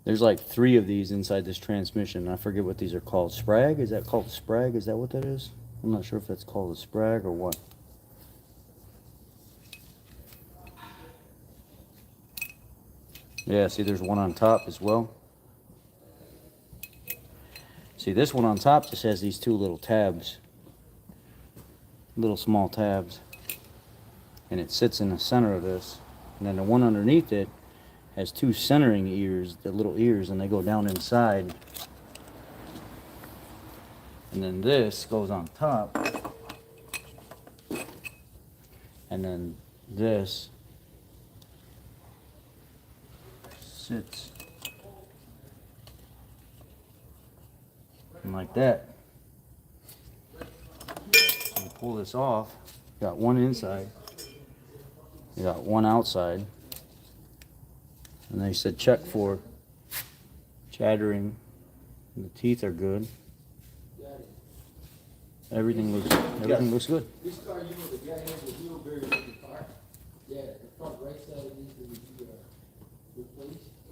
there's like 3 of these inside this transmission. I forget what these are called. Sprag? Is that called a sprag? Is that what that is? I'm not sure if that's called a sprag or what. Yeah, see there's one on top as well. See, this one on top just has these 2 little tabs. Little small tabs. And it sits in the center of this. And then the one underneath it has 2 centering ears, the little ears, and they go down inside. And then this goes on top. And then this sits like that. So you pull this off, you got one inside, you got one outside. And they said check for chattering. And the teeth are good. Everything looks good. This car, you know, the guy has a wheelbarrow in the car. Yeah, the front right side of these,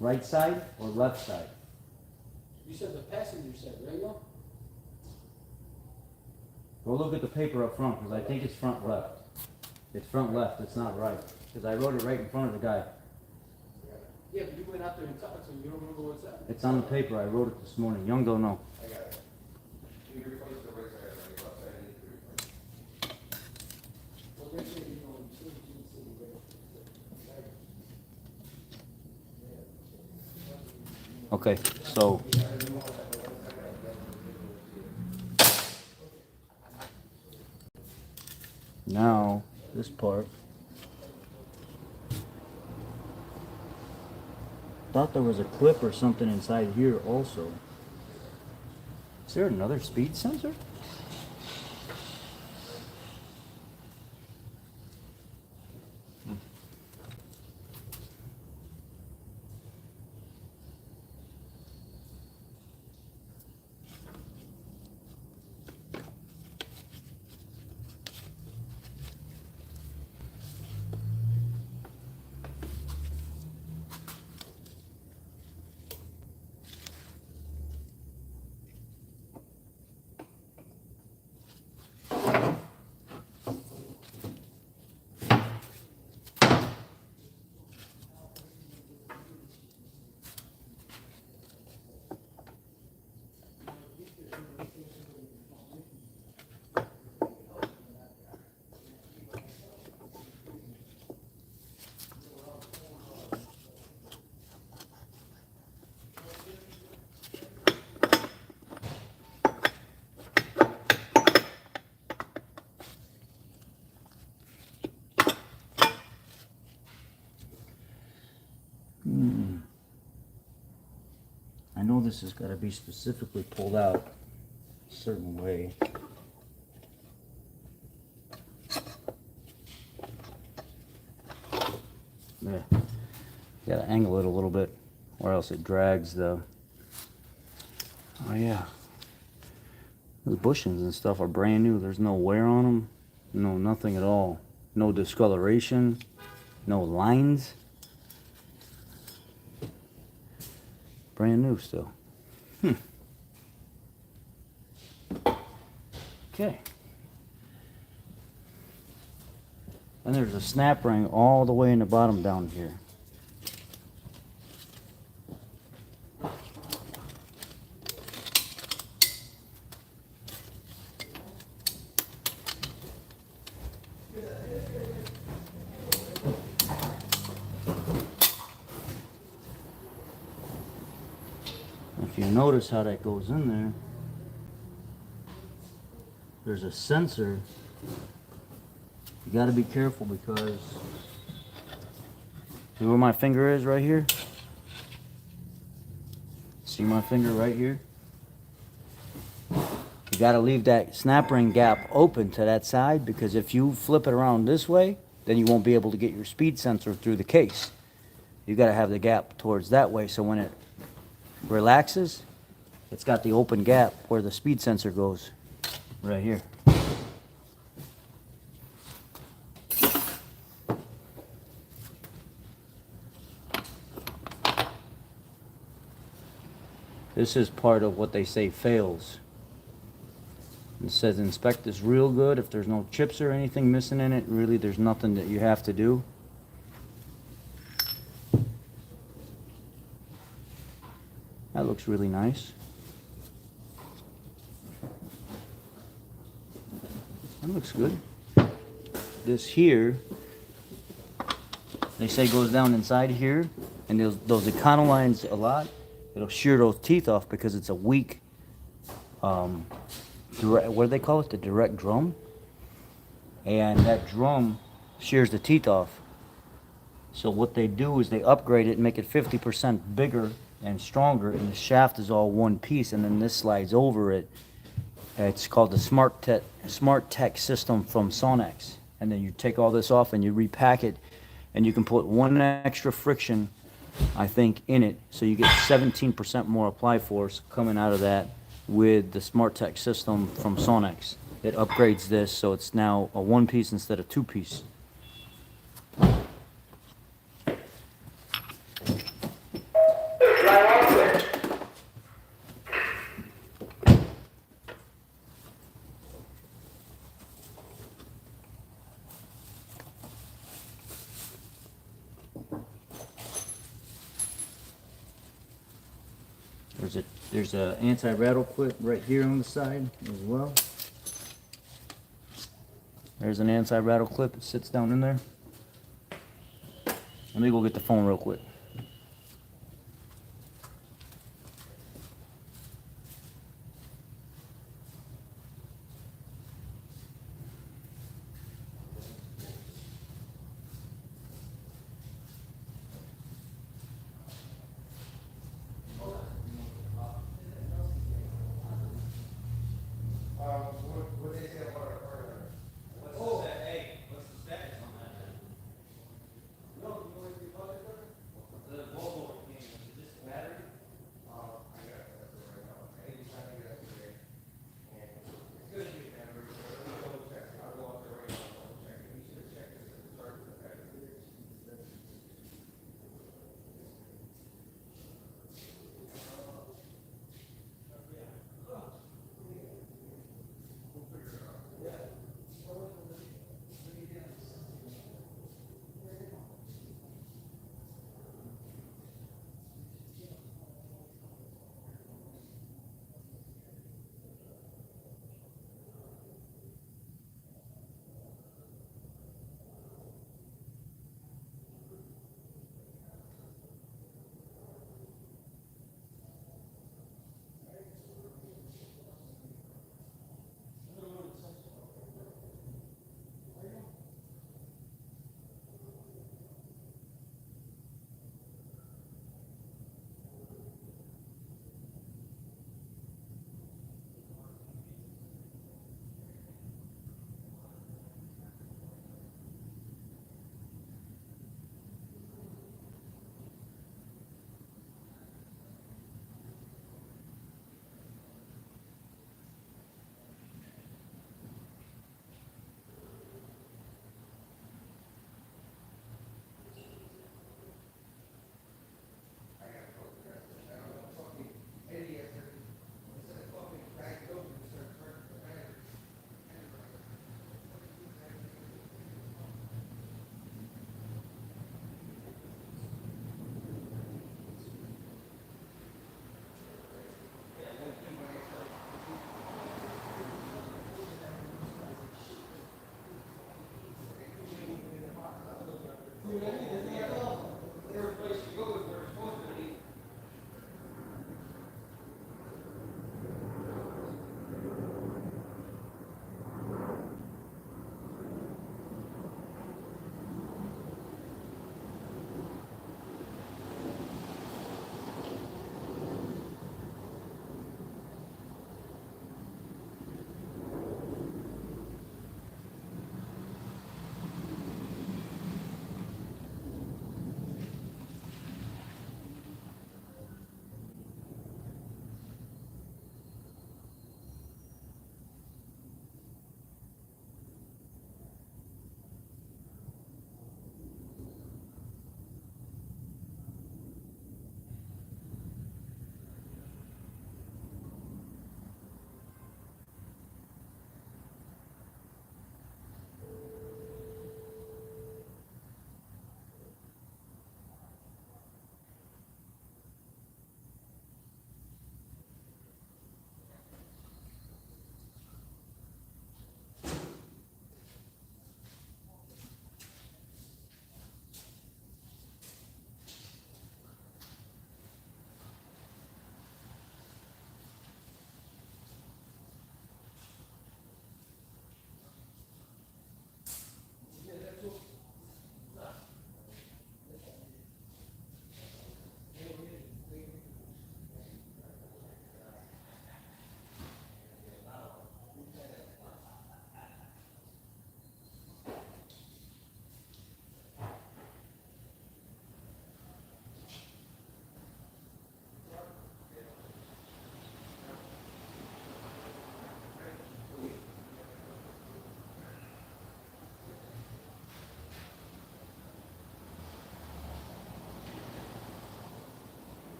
Right side or left side? You said the passenger side, right? You Go look at the paper up front, because I think it's front left. It's front left, it's not right. Because I wrote it right in front of the guy. Yeah, but you went out there and talked to him. You don't remember what's that? It's on the paper, I wrote it this morning. Young don't know. I got it. You replace the right side on the left side, I need to replace. Well, they say, you know, you see, Okay, so. Now, this part. Thought there was a clip or something inside here also. Is there another speed sensor? I know this has got to be specifically pulled out a certain way. Yeah, got to angle it a little bit, or else it drags the. Oh yeah, the bushings and stuff are brand new. There's no wear on them, no nothing at all, no discoloration, no lines. Brand new still. Okay. And there's a snap ring all the way in the bottom down here. If you notice how that goes in there, there's a sensor. You got to be careful because see where my finger is right here? See my finger right here? You got to leave that snap ring gap open to that side, because if you flip it around this way, then you won't be able to get your speed sensor through the case. You got to have the gap towards that way, so when it relaxes, it's got the open gap where the speed sensor goes, right here. This is part of what they say fails. It says inspect this real good. If there's no chips or anything missing in it, really there's nothing that you have to do. That looks really nice. That looks good. This here, they say goes down inside here, and those econolines a lot. It'll shear those teeth off because it's a weak, what do they call it? The direct drum. And that drum shears the teeth off. So what they do is they upgrade it and make it 50% bigger and stronger, and the shaft is all one piece, and then this slides over it. It's called the Smart Tech system from Sonex. And then you take all this off and you repack it, and you can put one extra friction, I think, in it, so you get 17% more apply force coming out of that with the Smart Tech system from Sonex. It upgrades this, so it's now a one piece instead of two piece. There's a anti-rattle clip right here on the side as well. There's an anti-rattle clip. It sits down in there. Let me go get the phone real quick. What they say about our partner? What's the status on that? No, you want to be public with it?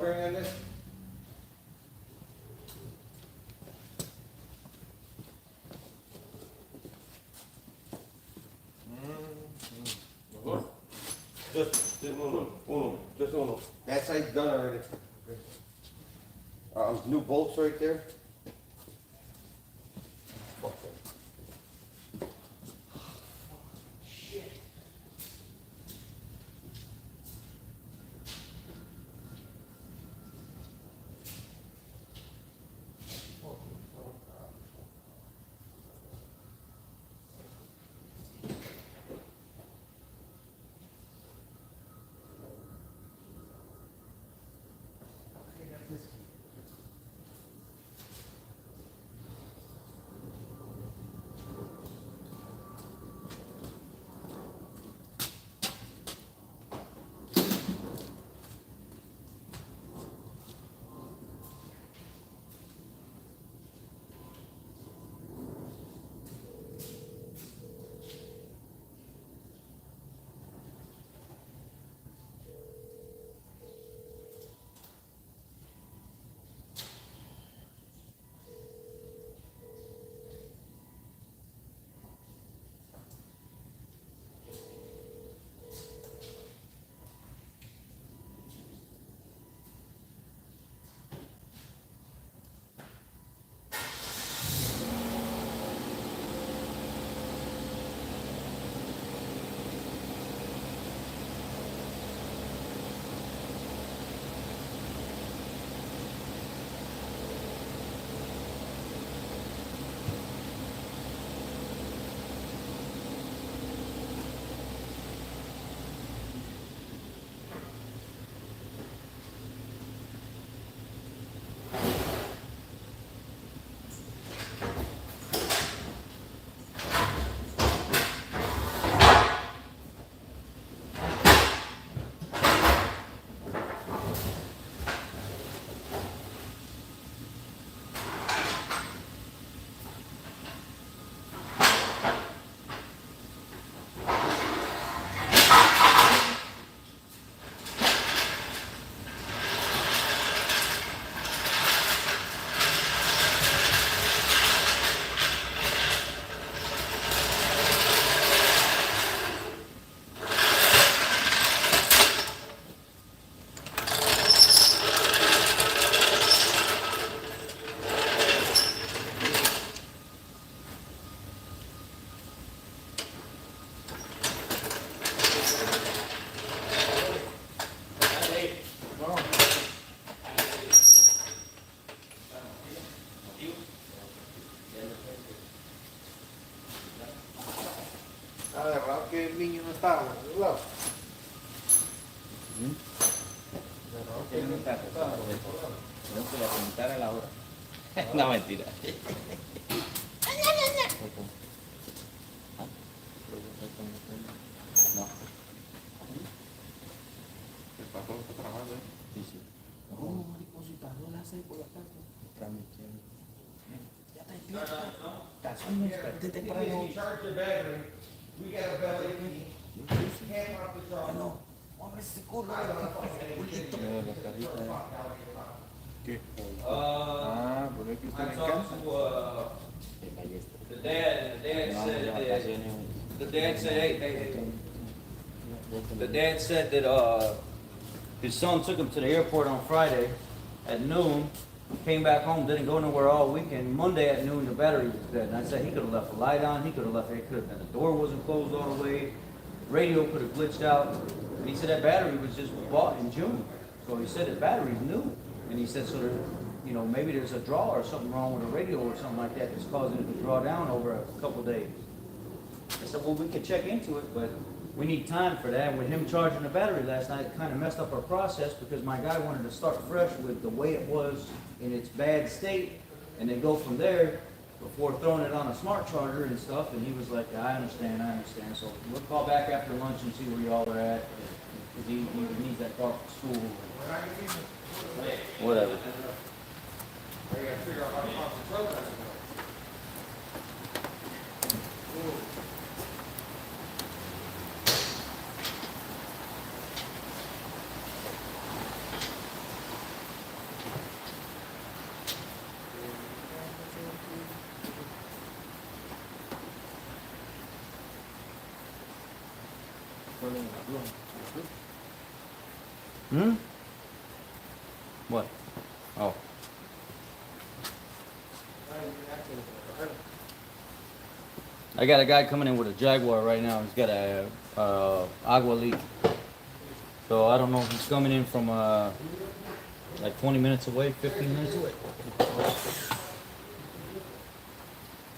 bearing on this? Just uno. That side's done already. New bolts right there. Agarrado que el niño no estaba en algún lado. Agarrado que el niño no estaba en algún lado. No se le preguntar a la hora. No, mentira. No. El patrón está trabajando, ¿eh? Sí, sí. No, marico, si tardó la 6 por la tarde. Ya está despierto. Calzones, desde temprano. Charge the battery. We got a belly. Can't pop the truck. No, hombre, ese culo. Culito. ¿Qué? Ah, pero es que I usted le talked encanta. to the dad, and the dad said, hey, The dad said that his son took him to the airport on Friday at noon, came back home, didn't go nowhere all weekend. Monday at noon, the battery was dead. And I said he could have left the light on, he could have left, it could have been, the door wasn't closed all the way, radio could have glitched out. And he said that battery was just bought in June. So he said the battery's new. And he said, so there, you know, maybe there's a draw or something wrong with the radio or something like that that's causing it to draw down over a couple days. I said, well, we could check into it, but we need time for that. And with him charging the battery last night, it kind of messed up our process because my guy wanted to start fresh with the way it was in its bad state and then go from there before throwing it on a smart charger and stuff. And he was like, I understand. So we'll call back after lunch and see where y'all are at. Because he needs that car for school. Whatever. I gotta figure out how to pop the truck. Hmm? What? Oh. I got a guy coming in with a Jaguar right now. He's got a agua leak. So I don't know if he's coming in from like 20 minutes away, 15 minutes away.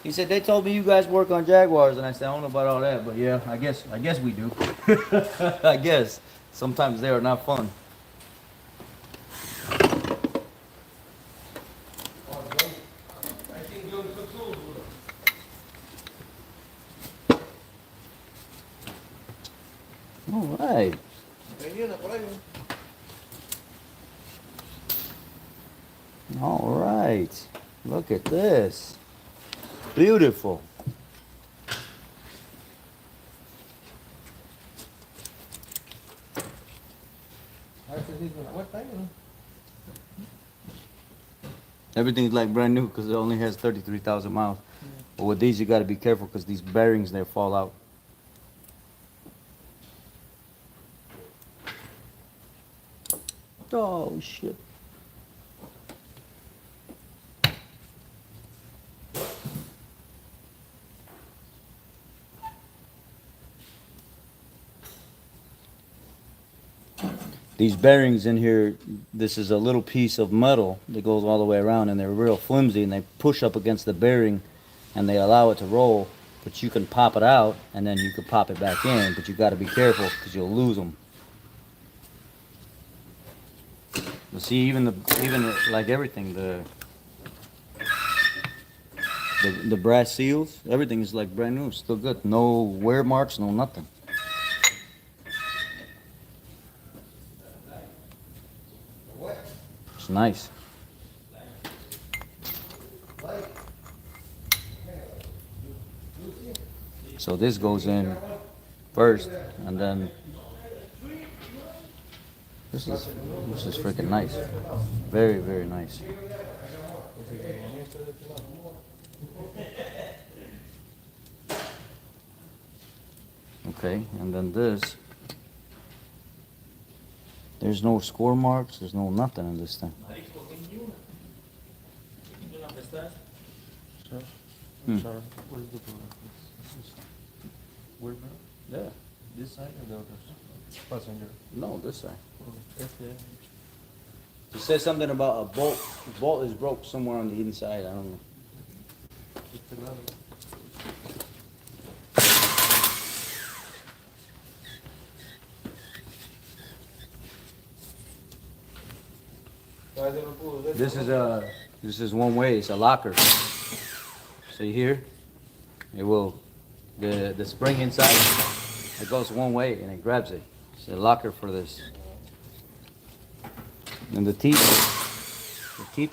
He said they told me you guys work on Jaguars, and I said I don't know about all that, but yeah, I guess we do. I guess sometimes they are not fun. All right. All right. Look at this. Beautiful. Everything's like brand new because it only has 33,000 miles. But with these, you got to be careful because these bearings, they fall out. Oh, shit. These bearings in here, this is a little piece of metal that goes all the way around, and they're real flimsy, and they push up against the bearing and they allow it to roll, but you can pop it out and then you can pop it back in, but you got to be careful because you'll lose them. You see, even like everything, the brass seals, everything is like brand new, still good. No wear marks, no nothing. It's nice. So this goes in first, and then this is freaking nice. Very, very nice. Okay, and then this. There's no score marks, there's no nothing in this thing. Sorry, what is the problem? Where, Yeah. this side or the other? Passenger. No, this side. Okay. It says something about a bolt. The bolt is broke somewhere on the inside. I don't know. Este lado. This is one way. It's a locker. See here? It will the spring inside. It goes one way and it grabs it. It's a locker for this. And the teeth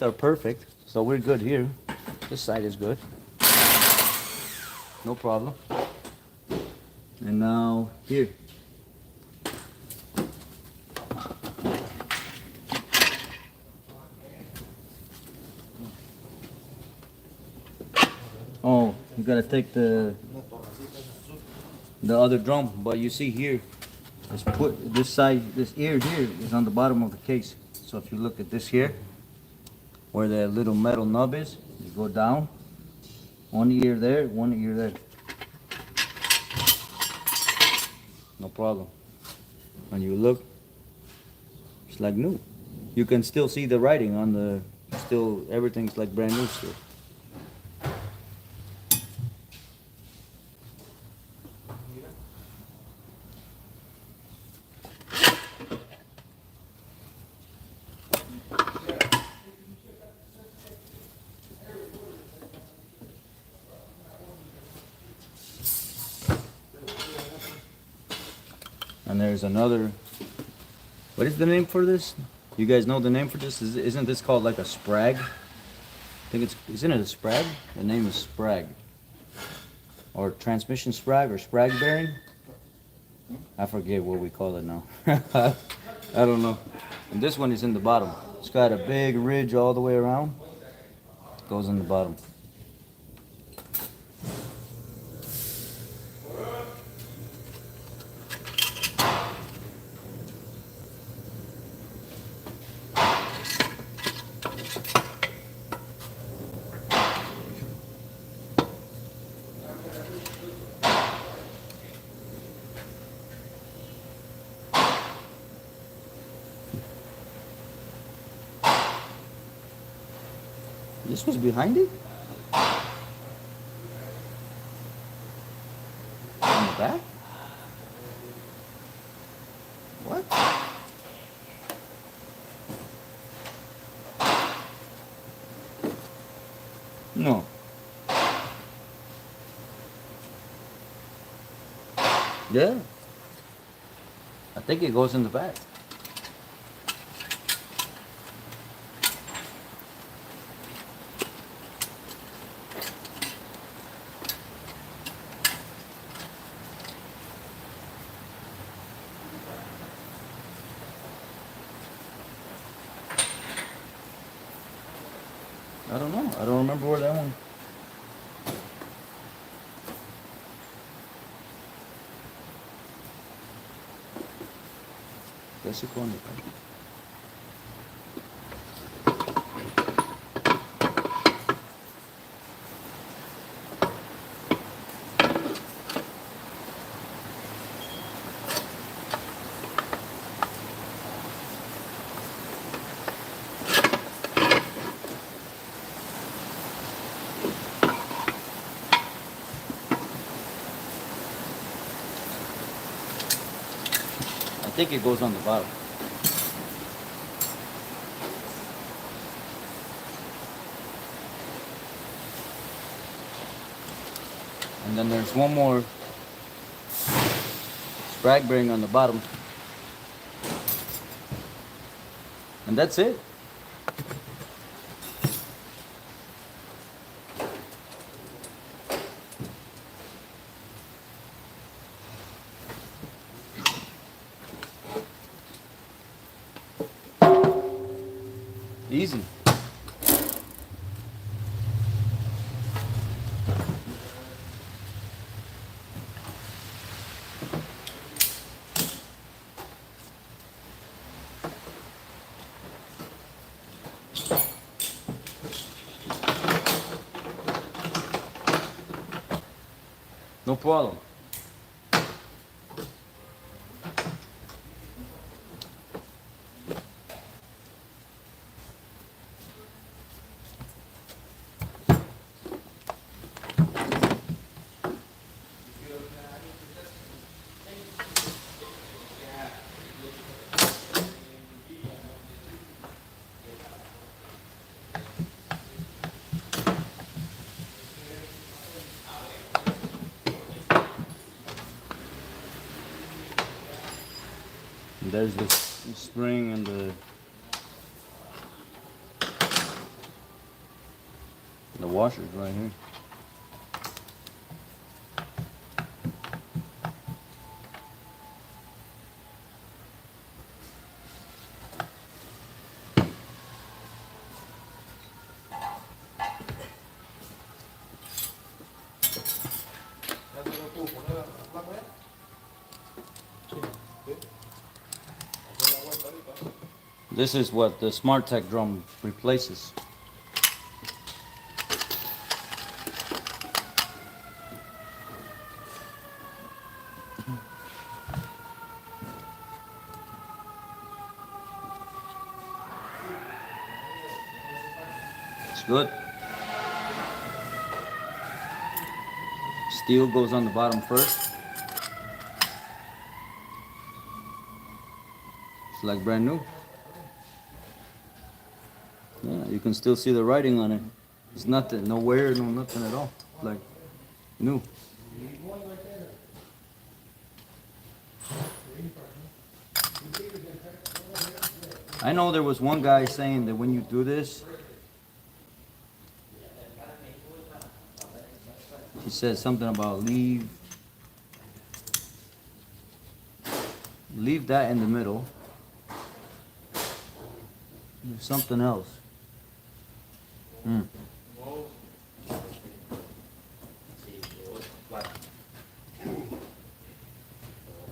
are perfect. So we're good here. This side is good. No problem. And now here. Oh, you gotta take the other drum, but you see here, it's put this side, this ear here is on the bottom of the case. So if you look at this here, where the little metal nub is, you go down, one ear there, one ear there. No problem. When you look, it's like new. You can still see the writing on the, still, everything's like brand new still. And there's another, what is the name for this? You guys know the name for this? Isn't this called like a sprag? I think isn't it a sprag? The name is sprag. Or transmission sprag or sprag bearing? I forget what we call it now. I don't know. And this one is in the bottom. It's got a big ridge all the way around. It goes in the bottom. This was behind it? On the back? What? No. Yeah. I think it goes in the back. I don't know. I don't remember where that one. Guess it going. I think it goes on the bottom. And then there's one more sprag bearing on the bottom. And that's it. Easy. No problem. And there's the spring and the washers right here. This is what the Smart Tech drum replaces. It's good. Steel goes on the bottom first. It's like brand new. Yeah, you can still see the writing on it. It's nothing, no wear, no nothing at all. Like new. I know there was one guy saying that when you do this, he said something about leave that in the middle. There's something else.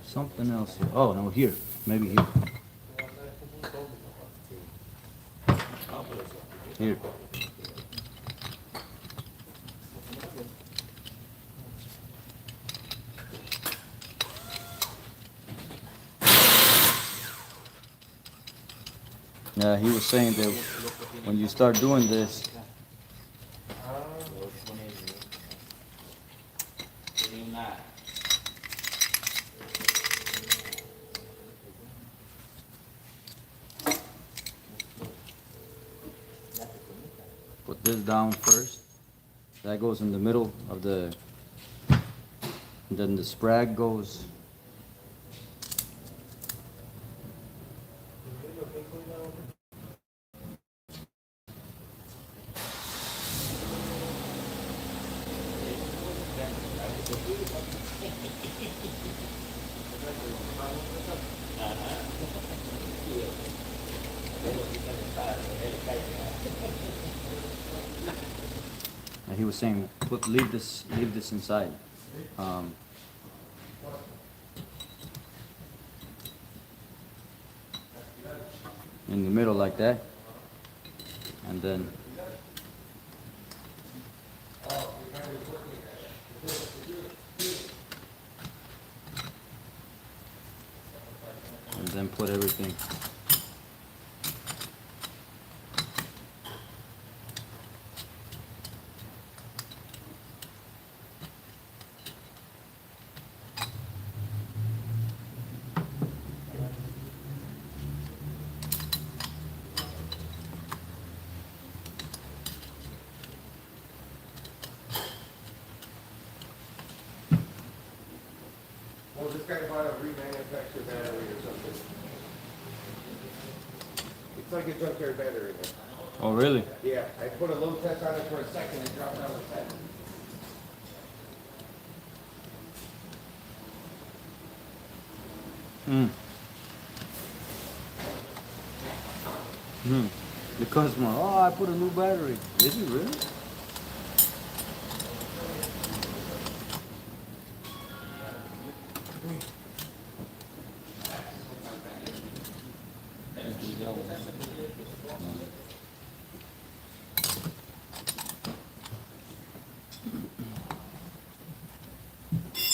Something else here. Oh no, here. Maybe here. Here. Yeah, he was saying that when you start doing this, put this down first. That goes in the middle of the, and then the sprag goes. And he was saying, leave this inside. In the middle like that, and then put everything. Well, this guy bought a remanufactured battery or something. It's like a junkyard battery. Man. Oh, really? Yeah, I put a load test on it for a second and dropped down to 10. The customer, oh, I put a new battery. Did you really?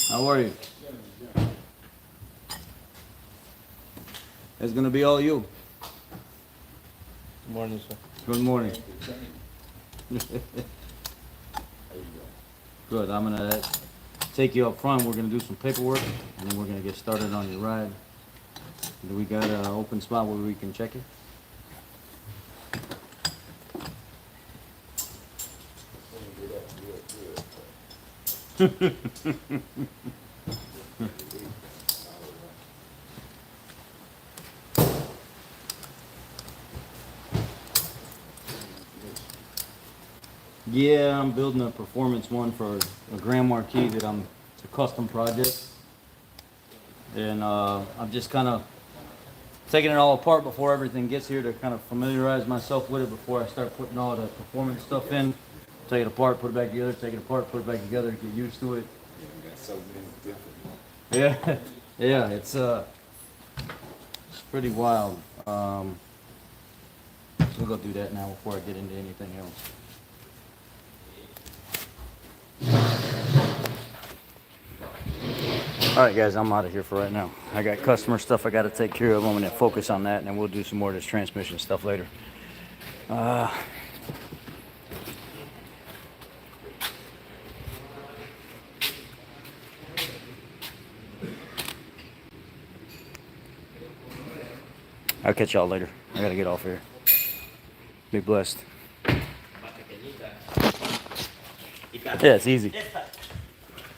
How are you? It's gonna be all you. Good morning, sir. Good morning. Good. I'm gonna take you up front. We're gonna do some paperwork, and then we're gonna get started on your ride. Do we got an open spot where we can check it? Yeah, I'm building a performance one for a Grand Marquis that it's a custom project. And I'm just kind of taking it all apart before everything gets here to kind of familiarize myself with it before I start putting all the performance stuff in. Take it apart, put it back together, take it apart, put it back together, get used to it. Yeah, yeah, it's pretty wild. So we'll go do that now before I get into anything else. All right, guys, I'm out of here for right now. I got customer stuff I got to take care of. I'm going to focus on that, and then we'll do some more of this transmission stuff later. I'll catch y'all later. I got to get off here. Be blessed. Yeah, it's easy.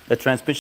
The transmission.